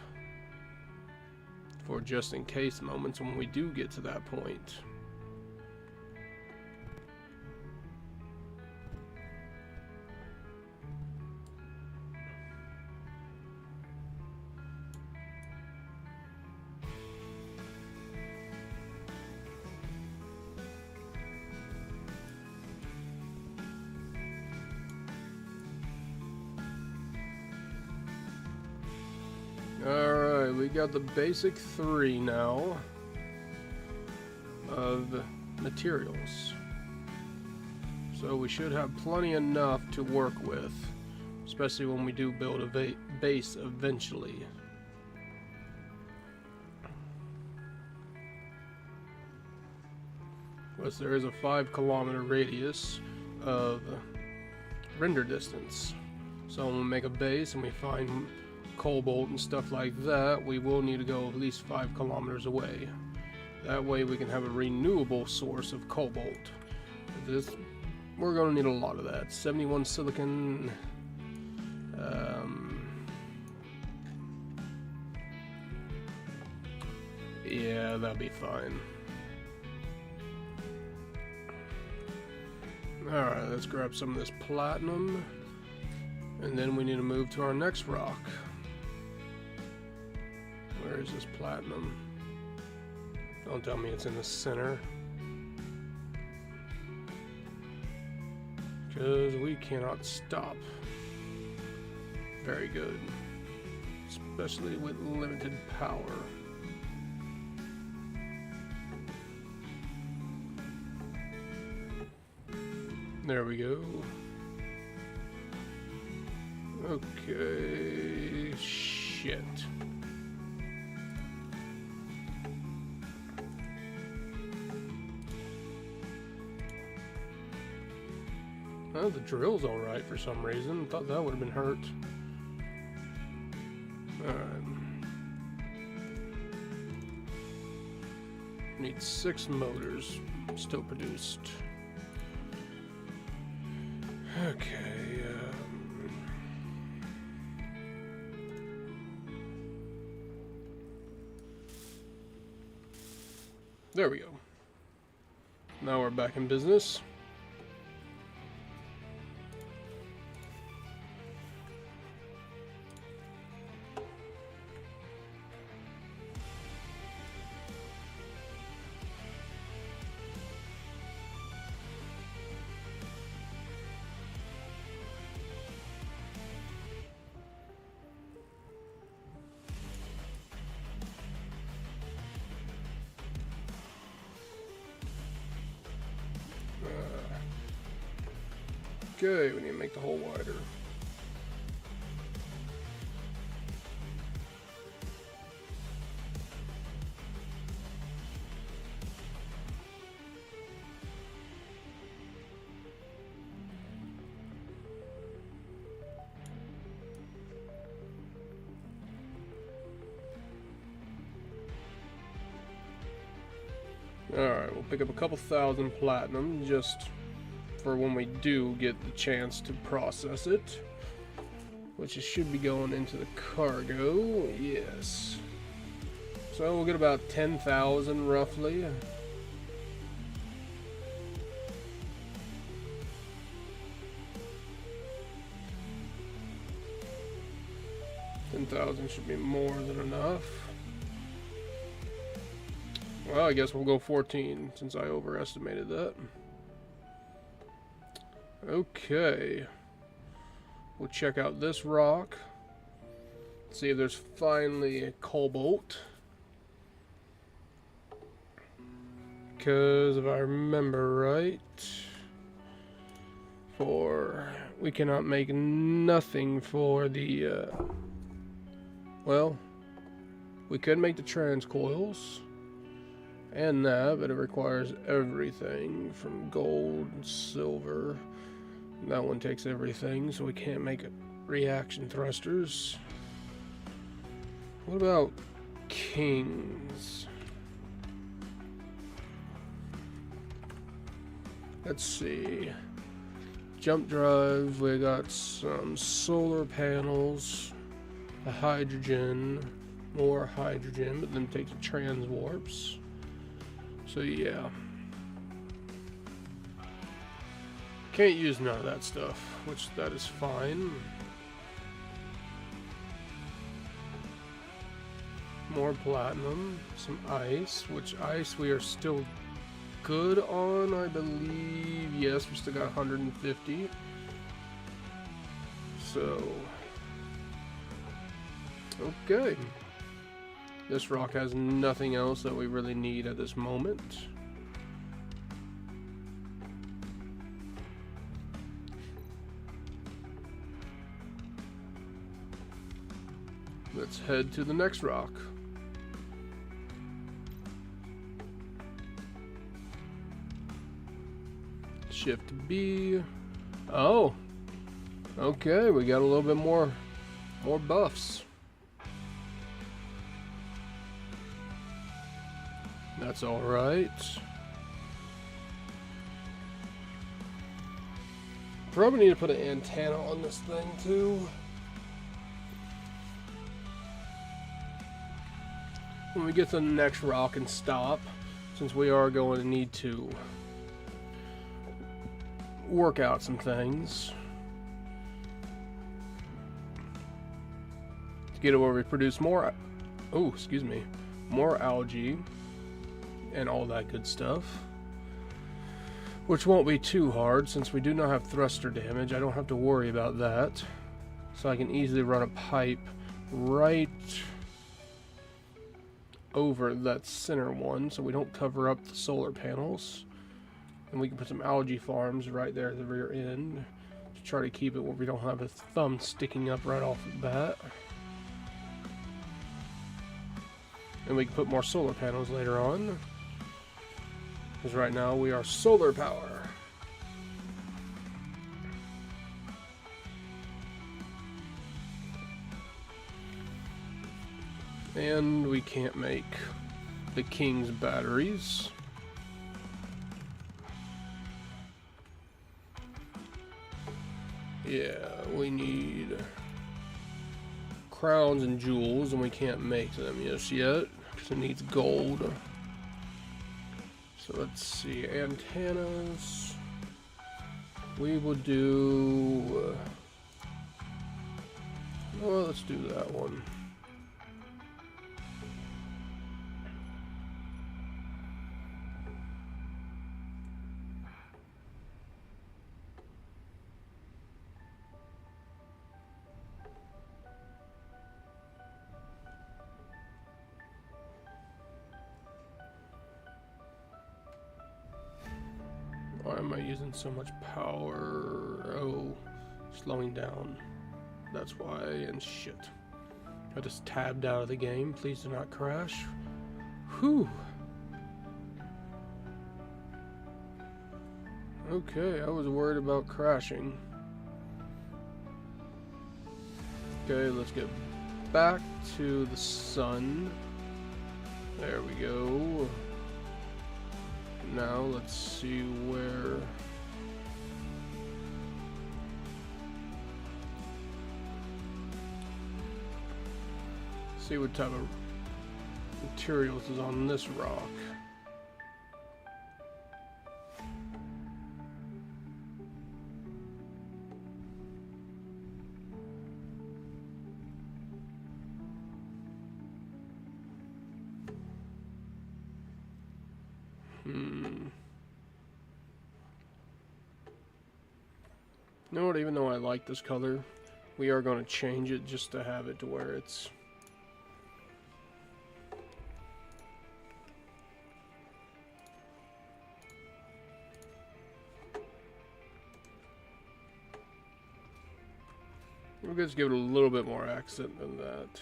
for just in case moments when we do get to that point. Alright, we got the basic 3 now of materials. So we should have plenty enough to work with, especially when we do build a base eventually. Plus there is a 5-kilometer radius of render distance. So when we make a base and we find cobalt and stuff like that, we will need to go at least 5 kilometers away. That way we can have a renewable source of cobalt. We're going to need a lot of that. 71 silicon. Yeah, that'll be fine. Alright, let's grab some of this platinum. And then we need to move to our next rock. Where is this platinum? Don't tell me it's in the center. Because we cannot stop. Very good. Especially with limited power. There we go. Okay. Shit. Oh, the drill's alright for some reason. Thought that would have been hurt. Alright. Need 6 motors still produced. Okay. There we go. Now we're back in business. Okay, we need to make the hole wider. Alright, we'll pick up a couple thousand platinum just for when we do get the chance to process it, which it should be going into the cargo. Yes, so we'll get about 10,000 roughly. $10,000 should be more than enough. Well, I guess we'll go 14 since I overestimated that. Okay, we'll check out this rock, see if there's finally a cobalt, because if I remember right, we cannot make nothing for the well, we could make the transcoils and that, but it requires everything from gold and silver. That one takes everything, so we can't make reaction thrusters. What about kings? Let's see. Jump drives, we got some solar panels, a hydrogen, more hydrogen, but then takes transwarps. So yeah. Can't use none of that stuff, which that is fine. More platinum, some ice, which ice we are still good on, I believe. Yes, we still got 150. So, okay. This rock has nothing else that we really need at this moment. Let's head to the next rock. Shift B. Oh, okay, we got a little bit more buffs. That's all right. Probably need to put an antenna on this thing too. When we get to the next rock and stop, since we are going to need to work out some things to get it where we produce more, more algae and all that good stuff, which won't be too hard since we do not have thruster damage. I don't have to worry about that, so I can easily run a pipe right over that center one so we don't cover up the solar panels. And we can put some algae farms right there at the rear end to try to keep it where we don't have a thumb sticking up right off the bat. And we can put more solar panels later on, because right now we are solar power. And we can't make the King's batteries. Yeah, we need crowns and jewels, and we can't make them just yet because it needs gold. So let's see, antennas. We will do. Well, let's do that one. Why am I using so much power? Oh, slowing down. That's why, and shit. I just tabbed out of the game. Please do not crash. Whew. Okay, I was worried about crashing. Okay, let's get back to the sun. There we go. Now let's see where. See what type of materials is on this rock. You know what, even though I like this color, we are going to change it just to have it to where it's we'll just give it a little bit more accent than that.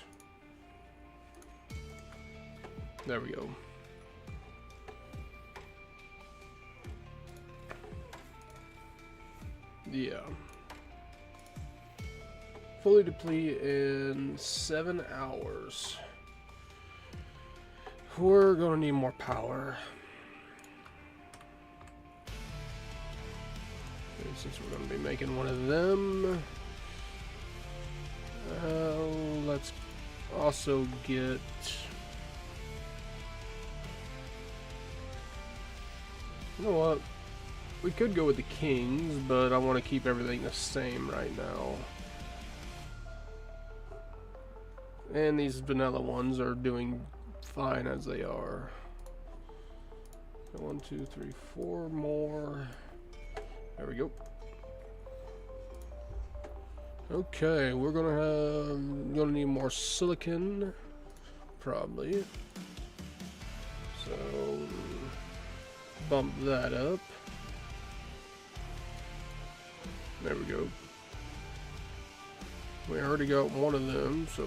There we go. Yeah. Fully deplete in 7 hours. We're gonna need more power. And since we're gonna be making one of them, let's also get... You know what? We could go with the kings, but I want to keep everything the same right now. And these vanilla ones are doing fine as they are. 1, 2, 3, 4 more. There we go. Okay, we're gonna need more silicon, probably. So bump that up. There we go. We already got one of them, so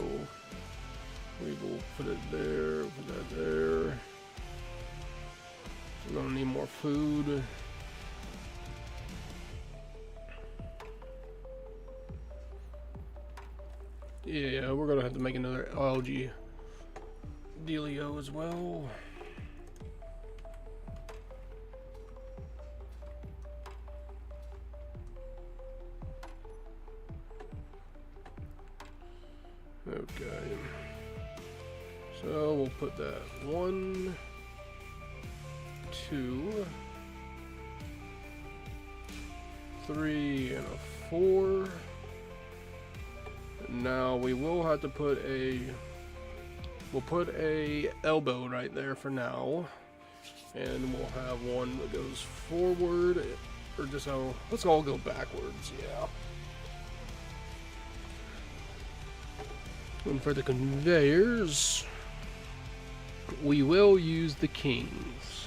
we will put it there, put that there. We're gonna need more food. Yeah, we're gonna have to make another algae dealio as well. Okay. So we'll put that 1, 2, 3, and a 4. Now we will have to put we'll put a elbow right there for now, and we'll have one that goes forward, or just let's all go backwards, yeah. And for the conveyors, we will use the kings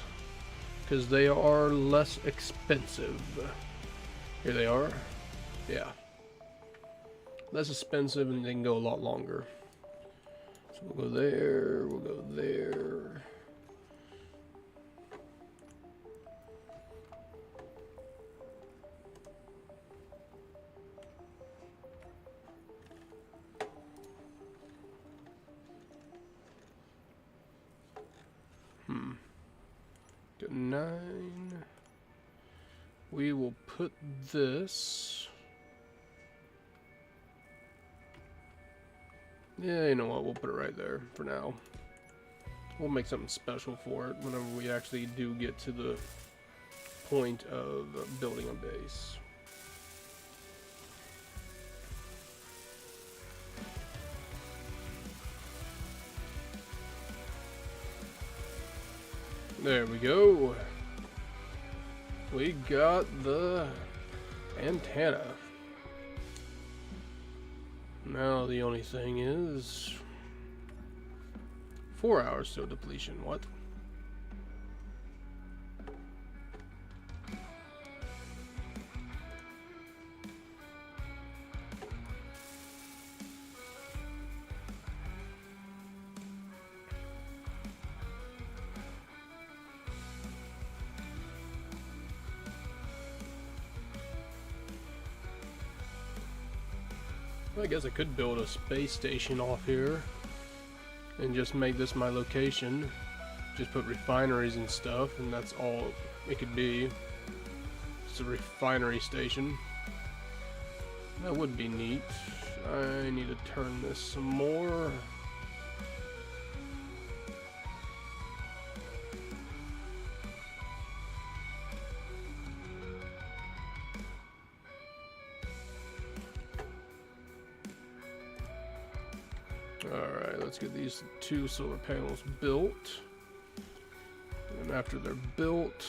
because they are less expensive. Here they are, yeah. Less expensive and they can go a lot longer. So we'll go there, we'll go there. Got 9. We will put this. Yeah, you know what, we'll put it right there for now. We'll make something special for it whenever we actually do get to the point of building a base. There we go. We got the antenna. Now the only thing is 4 hours till depletion. What? I guess I could build a space station off here and just make this my location. Just put refineries and stuff, and that's all it could be. It's a refinery station. That would be neat. I need to turn this some more. Alright, let's get these 2 solar panels built. And after they're built,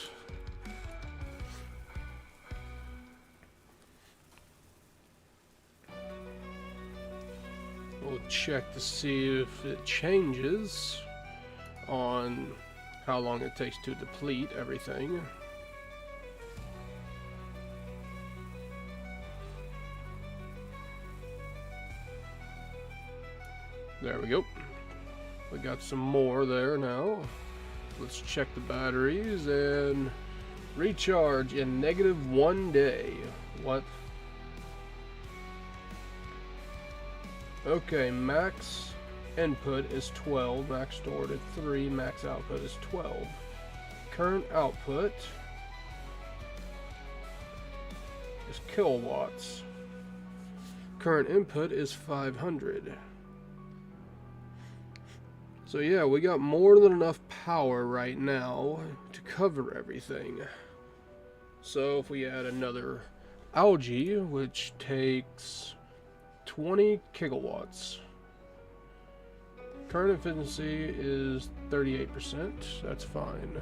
we'll check to see if it changes on how long it takes to deplete everything. There we go. We got some more there now. Let's check the batteries and recharge in -1 day. What? Okay, max input is 12, max stored at 3, max output is 12. Current output is kilowatts. Current input is 500. So yeah, we got more than enough power right now to cover everything. So if we add another algae, which takes 20 gigawatts. Current efficiency is 38%. That's fine.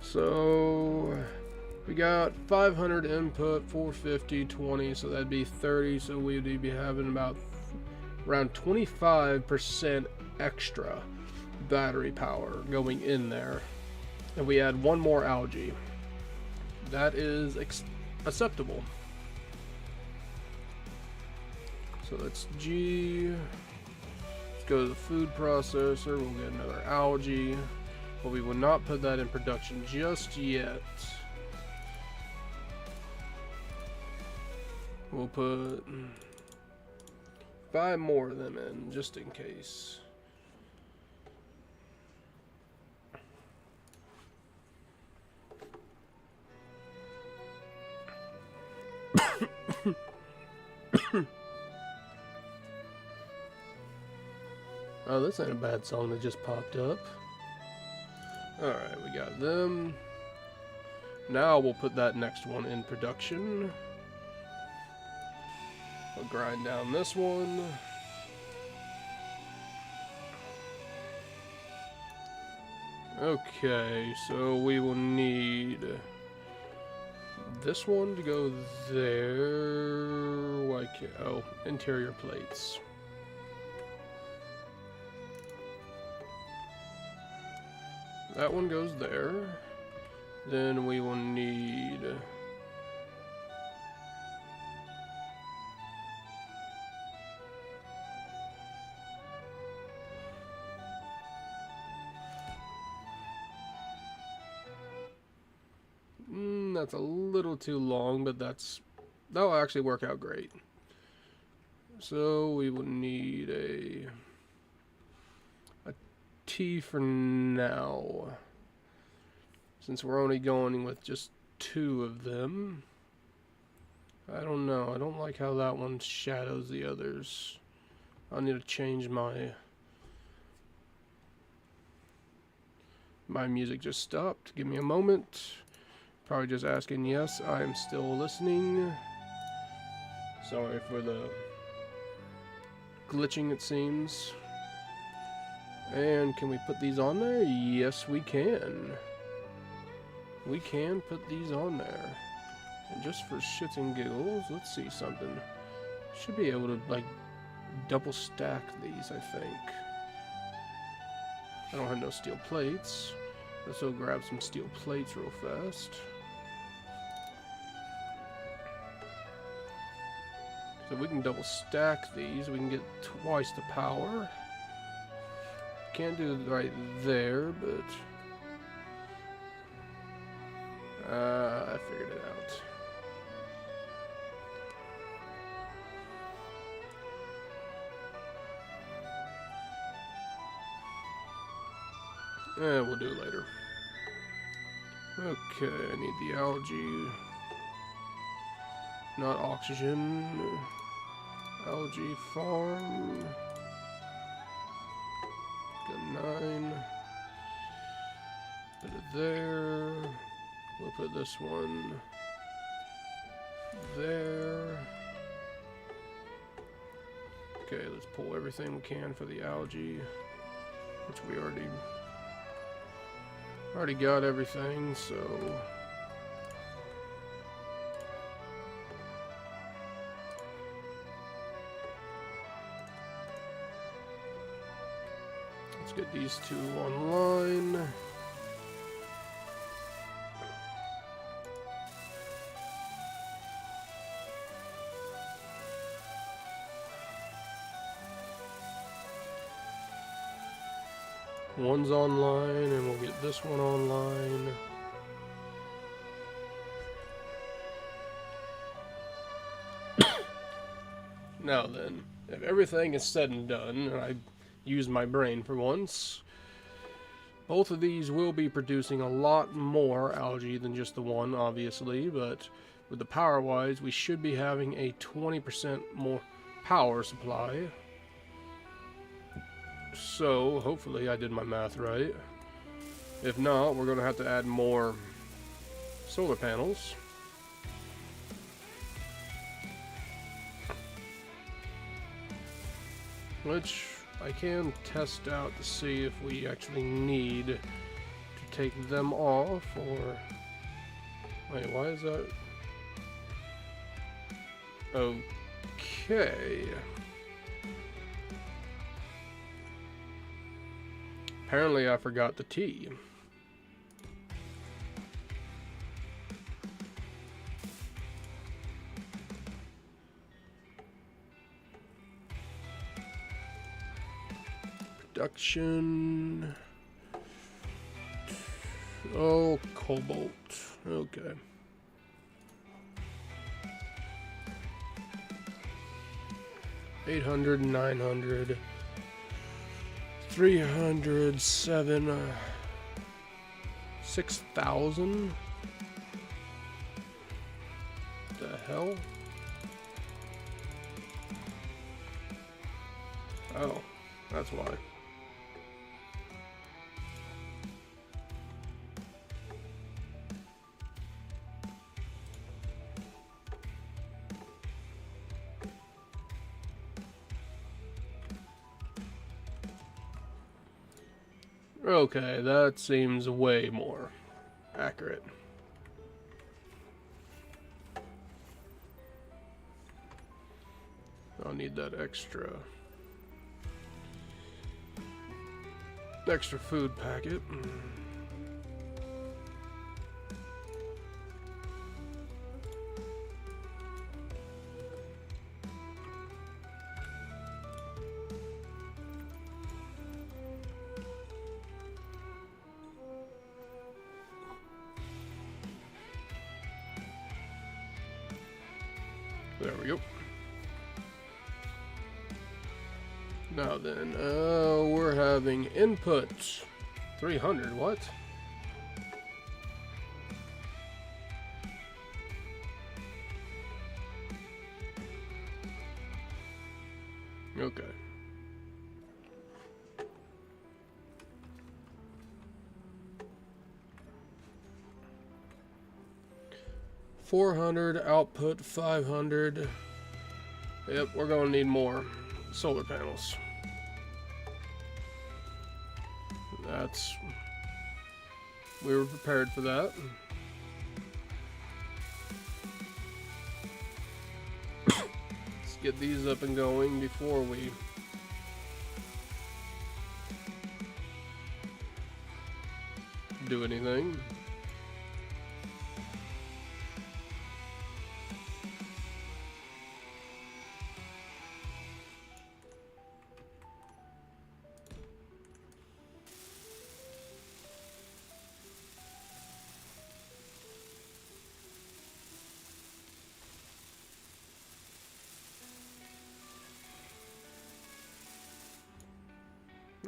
So we got 500 input, 450, 20, so that'd be 30. So we'd be having about around 25% extra battery power going in there. And we add one more algae. That is acceptable. So that's G. Let's go to the food processor. We'll get another algae. But we will not put that in production just yet. We'll put 5 more of them in just in case. Oh, this ain't a bad song that just popped up. Alright, we got them. Now we'll put that next one in production. We'll grind down this one. Okay, so we will need this one to go there. Why can't, oh, interior plates. That one goes there. Then we will need that's a little too long, but that'll actually work out great. So we will need a T for now, since we're only going with just 2 of them. I don't know, I don't like how that one shadows the others. I need to change my music just stopped. Give me a moment. Probably just asking, yes, I am still listening. Sorry for the glitching, it seems. And can we put these on there? Yes, we can. We can put these on there. And just for shits and giggles, let's see something. Should be able to, like, double stack these, I think. I don't have no steel plates. Let's go grab some steel plates real fast. So we can double stack these. We can get twice the power. Can't do it right there, but I figured it out. We'll do it later. Okay, I need the algae. Not oxygen. Algae farm. Got 9. Put it there. We'll put this one there. Okay, let's pull everything we can for the algae, which we already got everything, so let's get these 2 online. One's online, and we'll get this one online. Now then, if everything is said and done, and I use my brain for once, both of these will be producing a lot more algae than just the one, obviously, but with the power-wise, we should be having a 20% more power supply. So, hopefully I did my math right. If not, we're going to have to add more solar panels. Which I can test out to see if we actually need to take them off, or... Wait, why is that? Okay. Apparently I forgot the T. Production. Oh, cobalt. Okay. $800, $900, $300, $700, $6,000. The hell? Oh, that's why. Okay, that seems way more accurate. I'll need that extra food packet. There we go. Now then, we're having input 300. What? Okay. $400 output 500. Yep, we're gonna need more solar panels. We were prepared for that. Let's get these up and going before we do anything.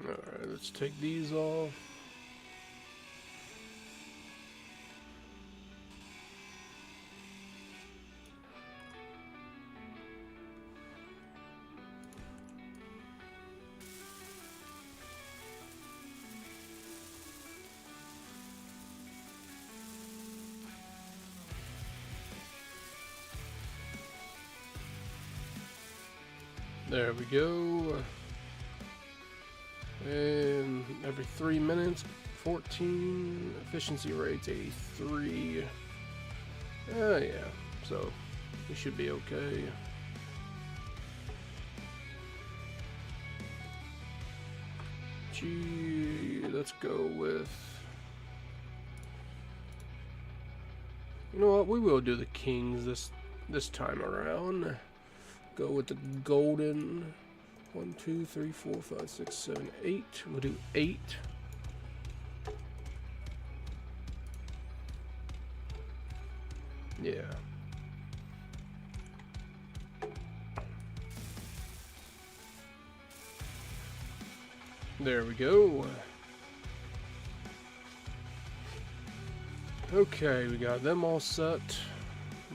Alright, let's take these off. There we go. And every 3 minutes, 14, efficiency rates 83. Yeah, so we should be okay. Gee, let's go with... You know what, we will do the kings this time around. Go with the golden... 1, 2, 3, 4, 5, 6, 7, 8. We'll do 8. Yeah. There we go. Okay, we got them all set.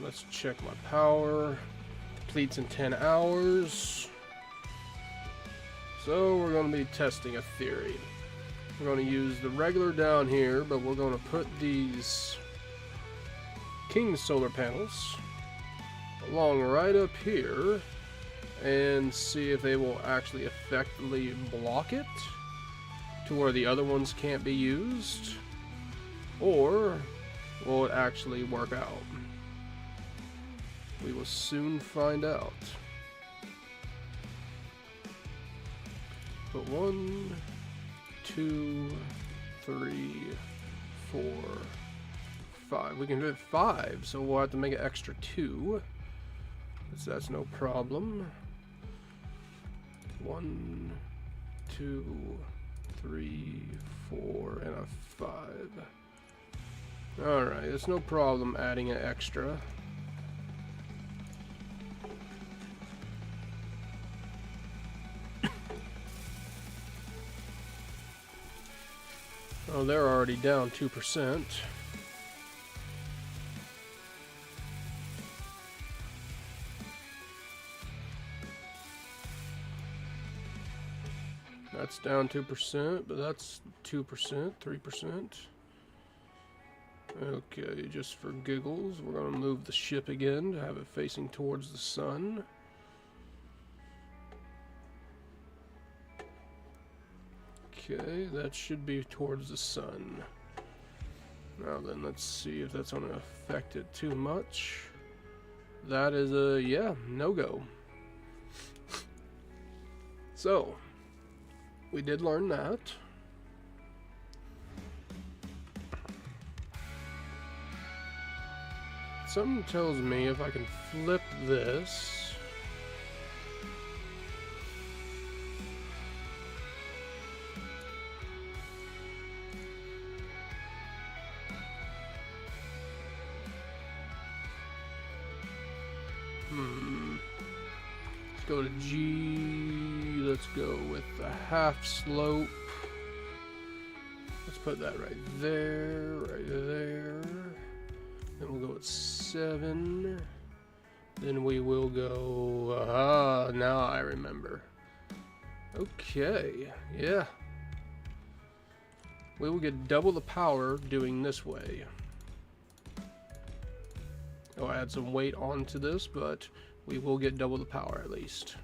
Let's check my power. Depletes in 10 hours. So we're going to be testing a theory. We're going to use the regular down here, but we're going to put these king solar panels along right up here and see if they will actually effectively block it to where the other ones can't be used, or will it actually work out? We will soon find out. Put 1, 2, 3, 4, 5. We can do 5, so we'll have to make an extra 2. So that's no problem. 1, 2, 3, 4, and a 5. Alright, it's no problem adding an extra. Oh, they're already down 2%. That's down 2%, but that's 2%, 3%. Okay, just for giggles, we're going to move the ship again to have it facing towards the sun. Okay, that should be towards the sun. Now then, let's see if that's going to affect it too much. That is a, yeah, no-go. So, we did learn that. Something tells me if I can flip this. Let's go to G. Let's go with the half slope. Let's put that right there, right there. Then we'll go at 7. Then we will go, now I remember. Okay, yeah. We will get double the power doing this way. I'll add some weight onto this, but we will get double the power at least.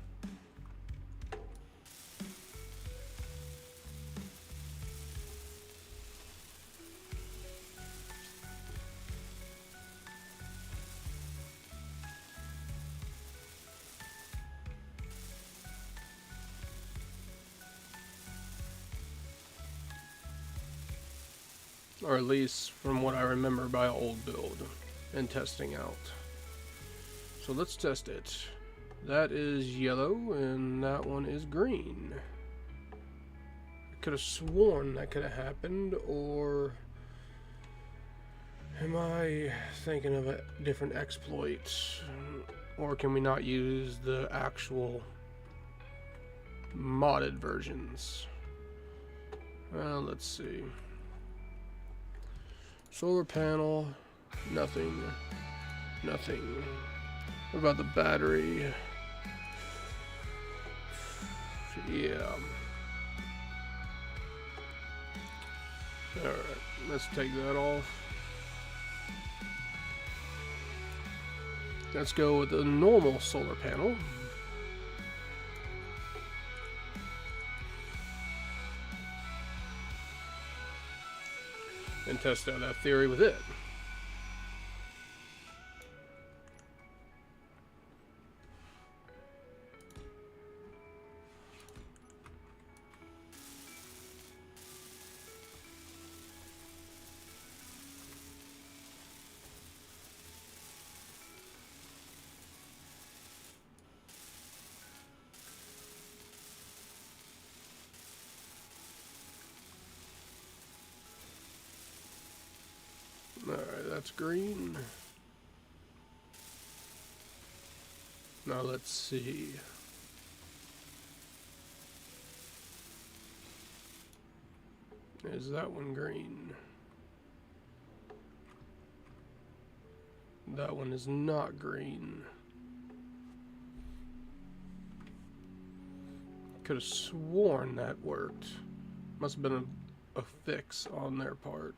Or at least from what I remember by old build and testing out. So let's test it. That is yellow and that one is green. I could have sworn that could have happened, or am I thinking of a different exploit? Or can we not use the actual modded versions? Well, let's see. Solar panel, nothing, nothing. What about the battery? Yeah. Alright, let's take that off. Let's go with the normal solar panel. And test out that theory with it. Alright, that's green. Now let's see. Is that one green? That one is not green. Could have sworn that worked. Must have been a fix on their part.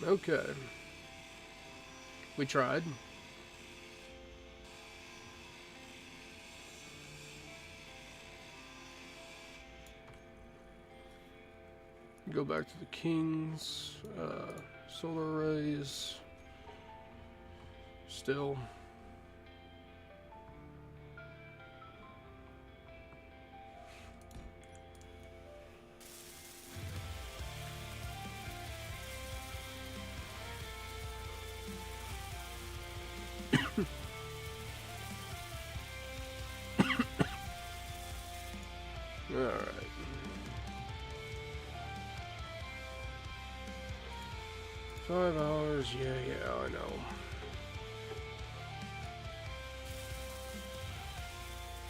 Okay. We tried. Go back to the King's solar rays. Still. Alright. $5 hours, yeah, I know.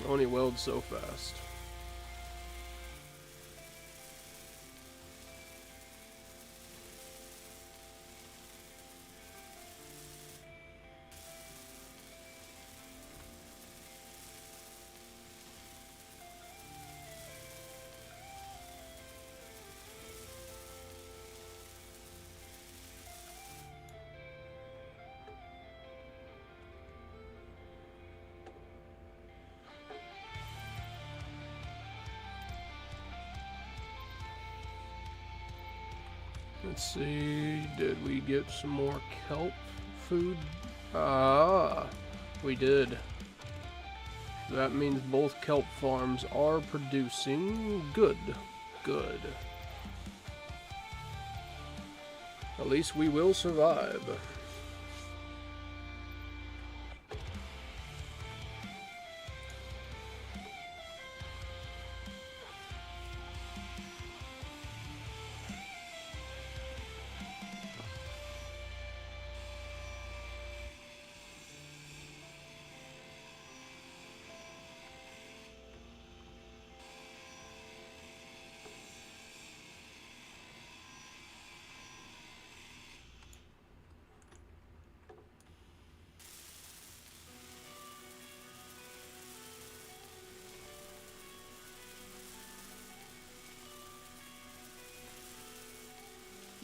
Only welds so fast. Let's see, did we get some more kelp food? Ah, we did. That means both kelp farms are producing good. Good. At least we will survive.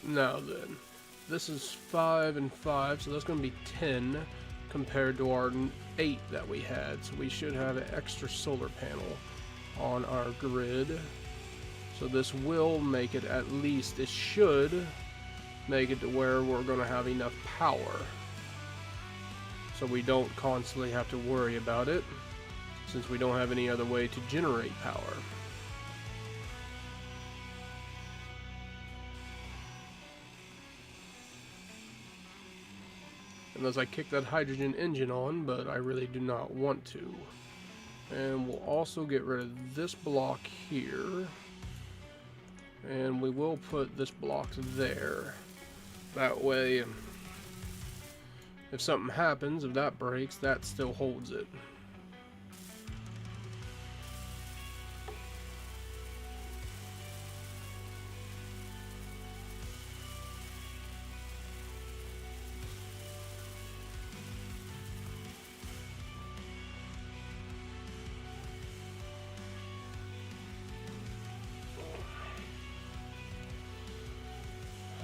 Now then, this is 5 and 5, so that's going to be 10 compared to our 8 that we had. So we should have an extra solar panel on our grid. So this will make it, at least it should make it to where we're going to have enough power. So we don't constantly have to worry about it, since we don't have any other way to generate power. Unless I kick that hydrogen engine on, but I really do not want to. And we'll also get rid of this block here. And we will put this block there. That way, if something happens, if that breaks, that still holds it.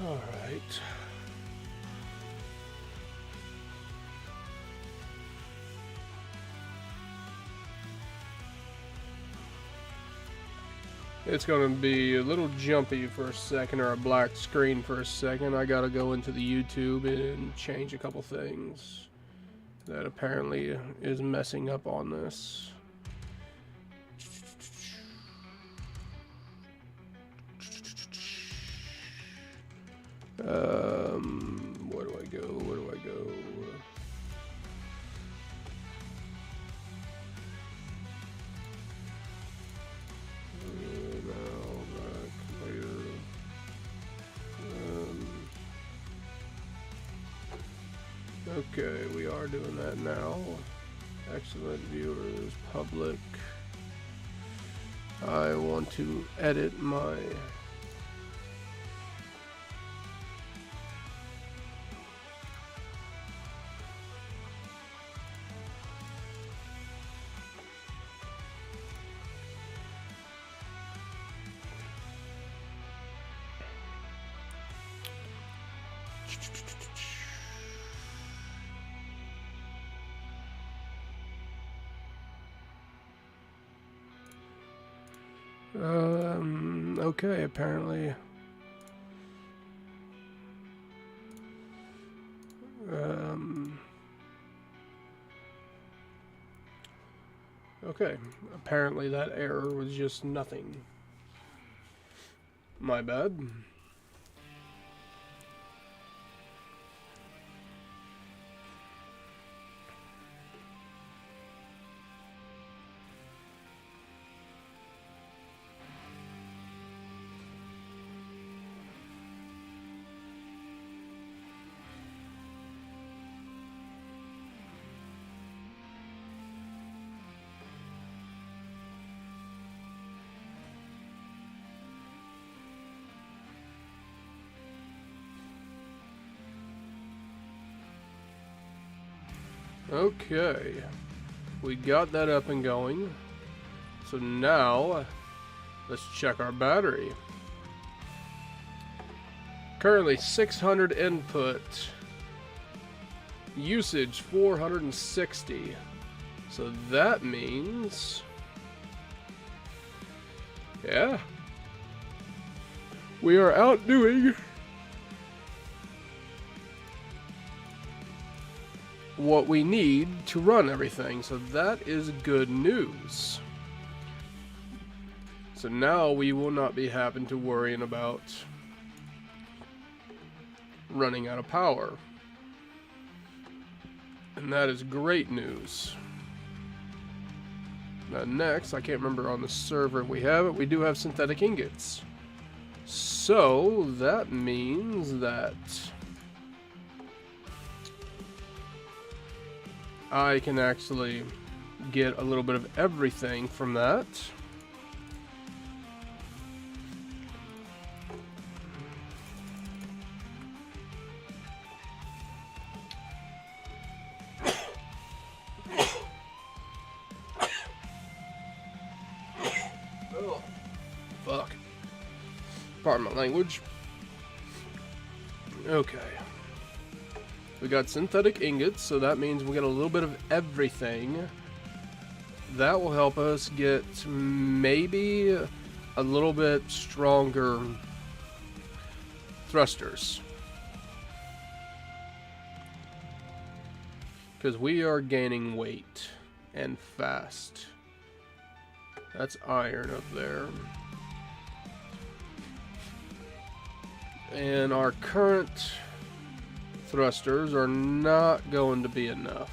All right. It's going to be a little jumpy for a second, or a black screen for a second. I got to go into the YouTube and change a couple things that apparently is messing up on this. Where do I go? Where do I go? Now, back later. Okay, we are doing that now. Excellent viewers, public. I want to edit my Okay, apparently. Okay, apparently that error was just nothing. My bad. Okay, we got that up and going. So now, let's check our battery. Currently 600 input. Usage 460. So that means... yeah. We are outdoing what we need to run everything, so that is good news. So now we will not be having to worrying about running out of power, and that is great news. Now next, I can't remember on the server if we have it, we do have synthetic ingots, so that means that I can actually get a little bit of everything from that. Oh, fuck. Pardon my language. Okay. We got synthetic ingots, so that means we get a little bit of everything. That will help us get maybe a little bit stronger thrusters. Because we are gaining weight and fast. That's iron up there. And our current thrusters are not going to be enough.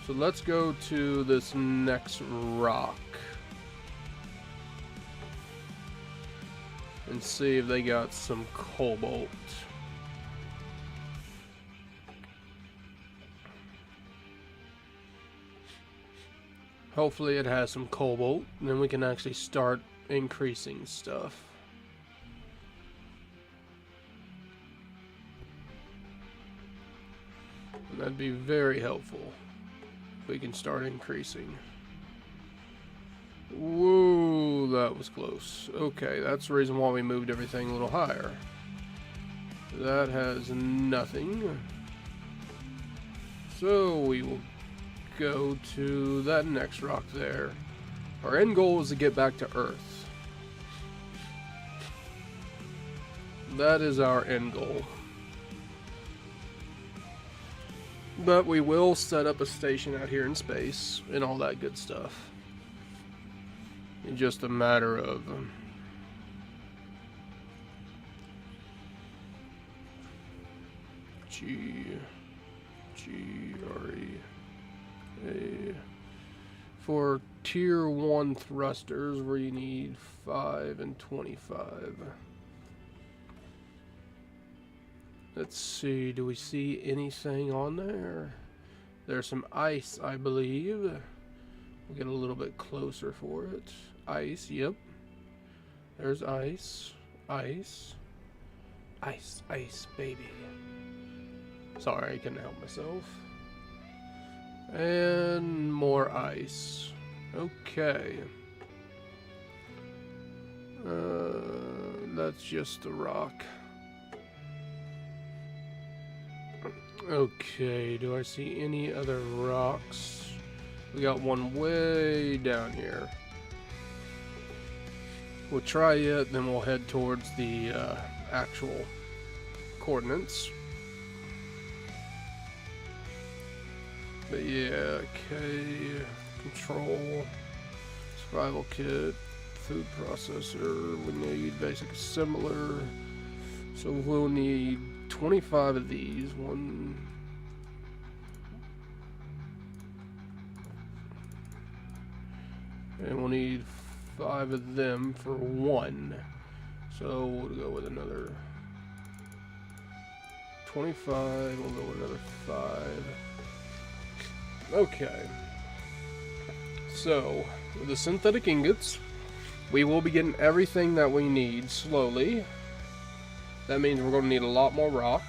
So let's go to this next rock and see if they got some cobalt. Hopefully it has some cobalt, and then we can actually start increasing stuff. And that'd be very helpful if we can start increasing. Whoa, that was close. Okay, that's the reason why we moved everything a little higher. That has nothing. So we will go to that next rock there. Our end goal is to get back to Earth. That is our end goal. But we will set up a station out here in space and all that good stuff. It's just a matter of for tier 1 thrusters where you need 5 and 25. Let's see, do we see anything on there? There's some ice, I believe. We'll get a little bit closer for it. Ice, yep. There's ice. Ice. Ice, ice, baby. Sorry, I couldn't help myself. And more ice. Okay. That's just the rock. Okay, do I see any other rocks? We got one way down here. We'll try it, then we'll head towards the actual coordinates. But yeah, okay, control, survival kit, food processor, we need basic assembler, so we'll need 25 of these, and we'll need 5 of them for 1, so we'll go with another 25, we'll go with another 5. Okay, so with the synthetic ingots, we will be getting everything that we need slowly. That means we're going to need a lot more rock,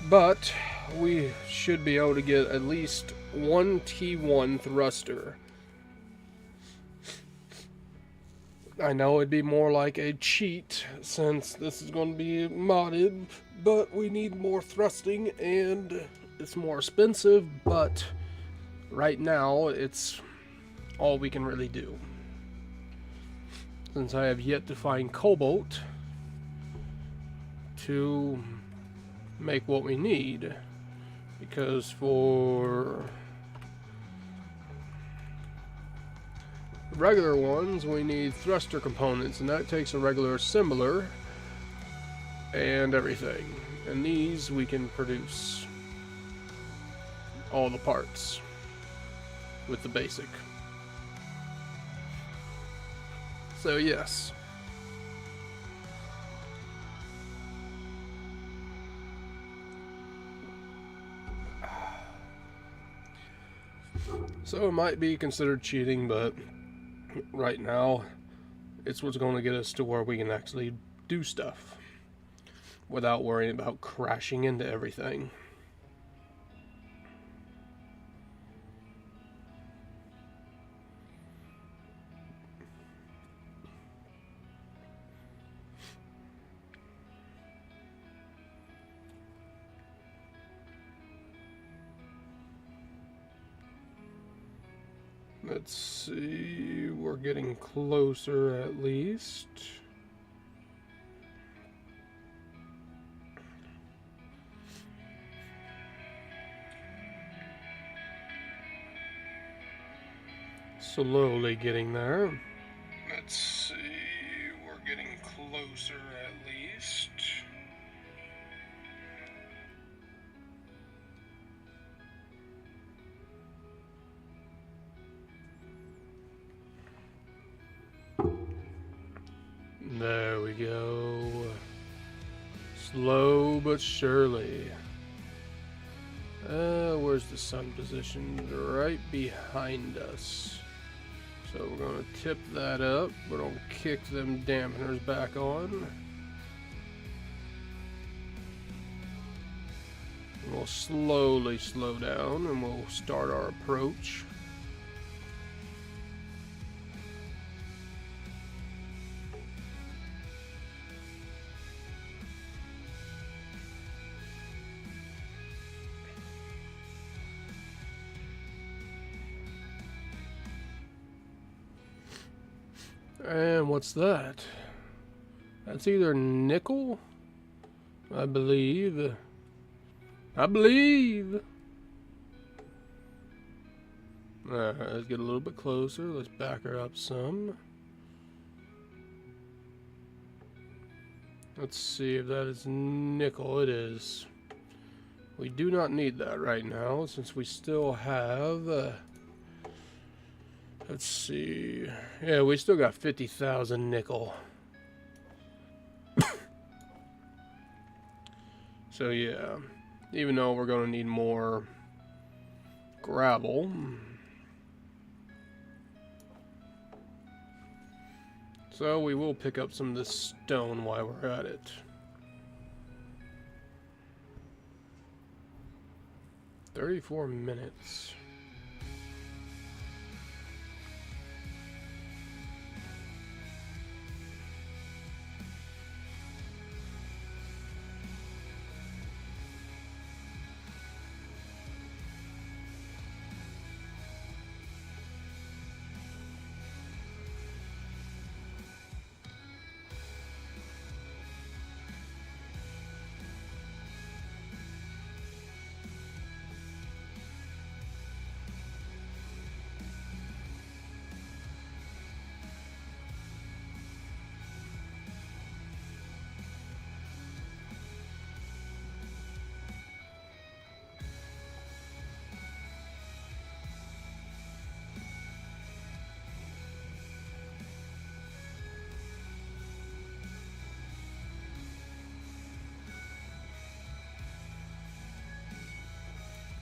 but we should be able to get at least one T1 thruster. I know it'd be more like a cheat since this is going to be modded, but we need more thrusting and it's more expensive, but right now it's all we can really do. Since I have yet to find cobalt to make what we need, because for regular ones we need thruster components, and that takes a regular assembler and everything, and these we can produce all the parts with the basic. So yes, so it might be considered cheating, but right now it's what's going to get us to where we can actually do stuff without worrying about crashing into everything. Let's see, we're getting closer at least. Slowly getting there. Let's see, we're getting closer at least. There we go. Slow but surely. Where's the sun positioned? Right behind us. So we're going to tip that up. We're going to kick them dampeners back on. And we'll slowly slow down and we'll start our approach. And what's that? That's either nickel, I believe. Alright, let's get a little bit closer. Let's back her up some. Let's see if that is nickel. It is. We do not need that right now since we still have... let's see. Yeah, we still got 50,000 nickel. So yeah, even though we're going to need more gravel. So we will pick up some of this stone while we're at it. "34 minutes.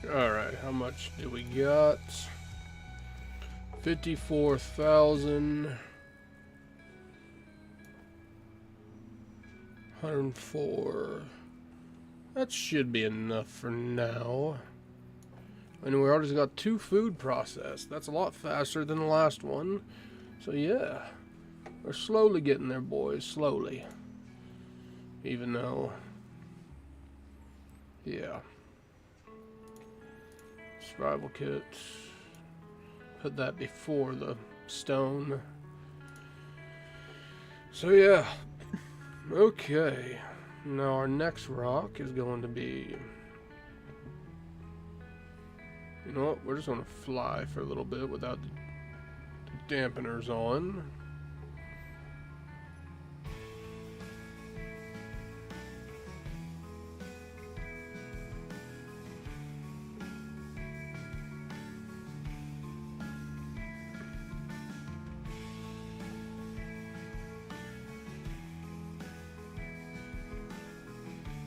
Alright, how much do we got? 54,000. 104. That should be enough for now. And we already got 2 food processed. That's a lot faster than the last one. So yeah, we're slowly getting there, boys. Slowly. Even though, yeah. Survival kit. Put that before the stone. So yeah. Okay. Now our next rock is going to be... You know what? We're just going to fly for a little bit without the dampeners on.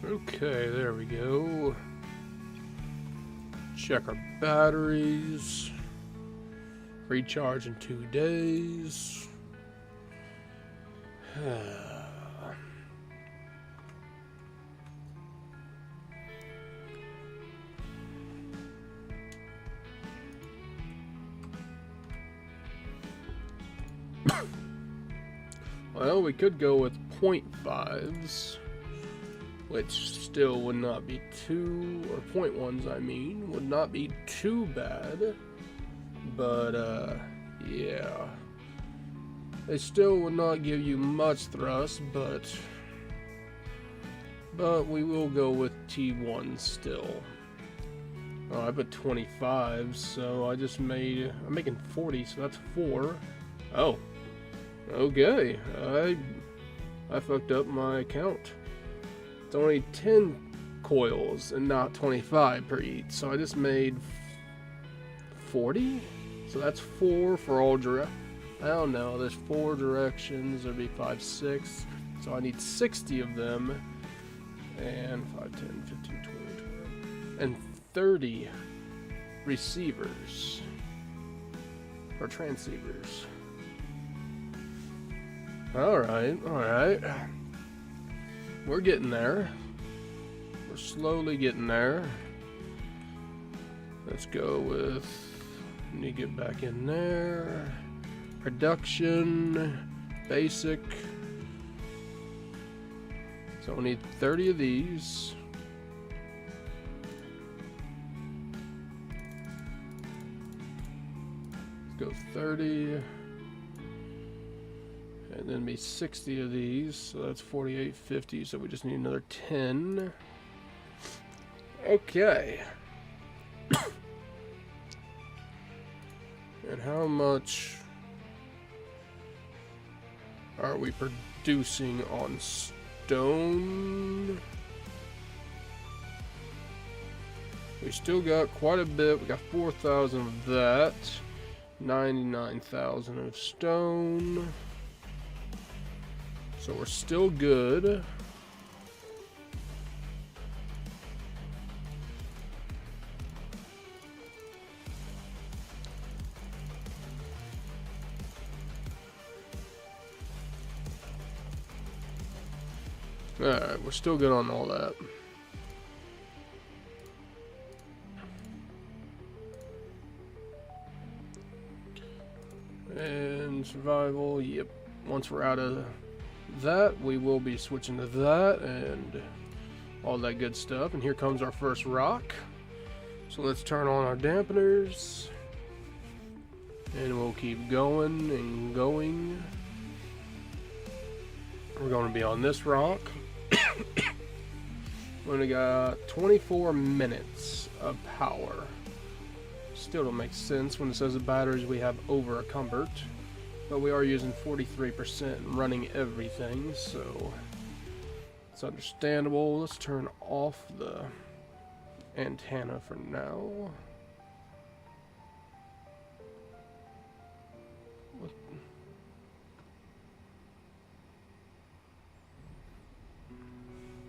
Okay, there we go. Check our batteries. Recharge in 2 days. Well, we could go with 0.5s. Which still would not be too, or 0.1s I mean, would not be too bad. But, yeah. They still would not give you much thrust, but we will go with T1 still. Oh, I put 25, so I'm making 40, so that's 4. Oh. Okay. I fucked up my count. It's only 10 coils and not 25 per each, so I just made 40? So that's 4 for all I don't know, there's 4 directions, there'd be 5, 6, so I need 60 of them, and 5, 10, 15, 20, and 30 receivers, or transceivers. Alright. We're getting there. We're slowly getting there. Let's go with... Need to get back in there. Production. Basic. So we need 30 of these. Let's go 30. And then be 60 of these, so that's 48, 50, so we just need another 10. Okay. And how much are we producing on stone? We still got quite a bit. We got 4,000 of that. 99,000 of stone. So we're still good. Alright, we're still good on all that. And survival, yep. Once we're out of that, we will be switching to that and all that good stuff. And here comes our first rock. So let's turn on our dampeners. And we'll keep going and going. We're going to be on this rock. We only got 24 minutes of power. Still don't make sense when it says the batteries we have over encumbered. But we are using 43% and running everything, so it's understandable. Let's turn off the antenna for now. What?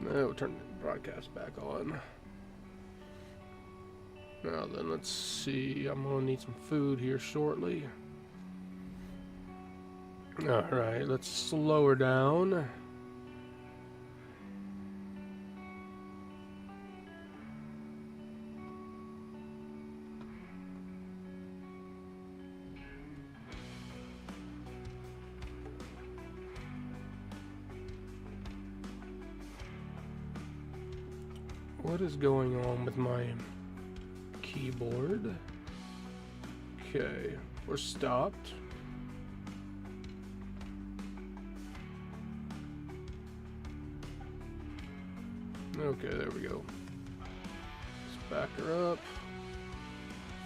No, we'll turn the broadcast back on. Now then, let's see. I'm gonna need some food here shortly. Alright, let's slow her down. What is going on with my keyboard? Okay, we're stopped. Okay, there we go. Let's back her up.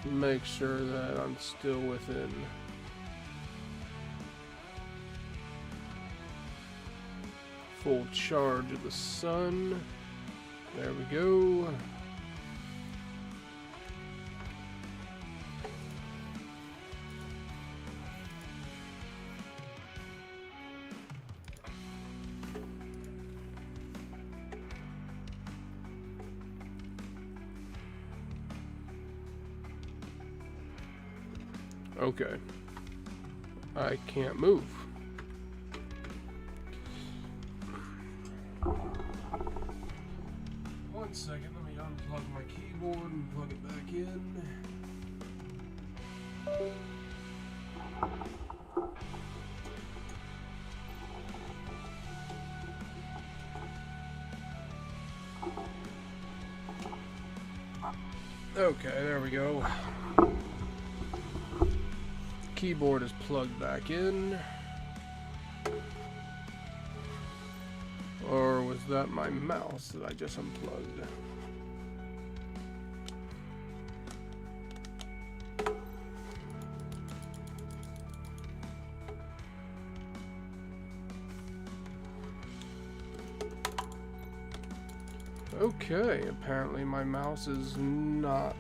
Make sure that I'm still within full charge of the sun. There we go. Okay. I can't move. One second, let me unplug my keyboard and plug it back in. Okay, there we go. Keyboard is plugged back in. Or was that my mouse that I just unplugged? Okay, apparently my mouse is not.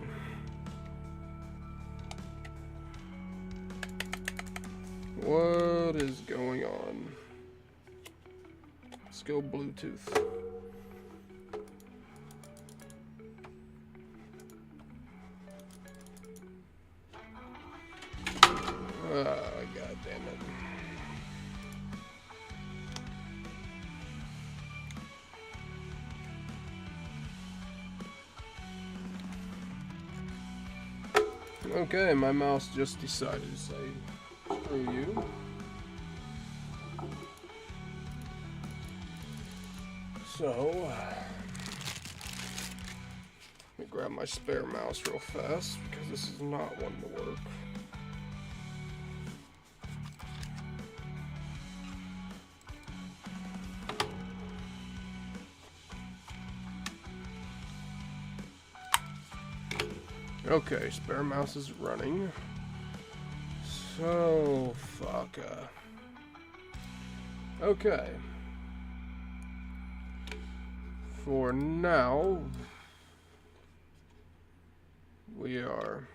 What is going on? Let's go Bluetooth. God damn it. Okay, my mouse just decided to say, screw you. So, let me grab my spare mouse real fast, because this is not one to work. Okay, spare mouse is running. So, fuck. Okay. For now, we are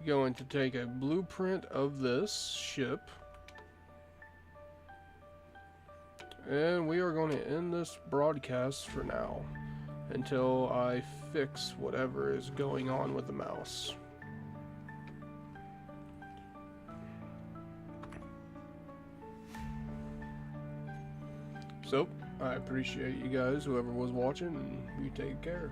going to take a blueprint of this ship, and we are going to end this broadcast for now until I fix whatever is going on with the mouse. So, I appreciate you guys, whoever was watching, and you take care.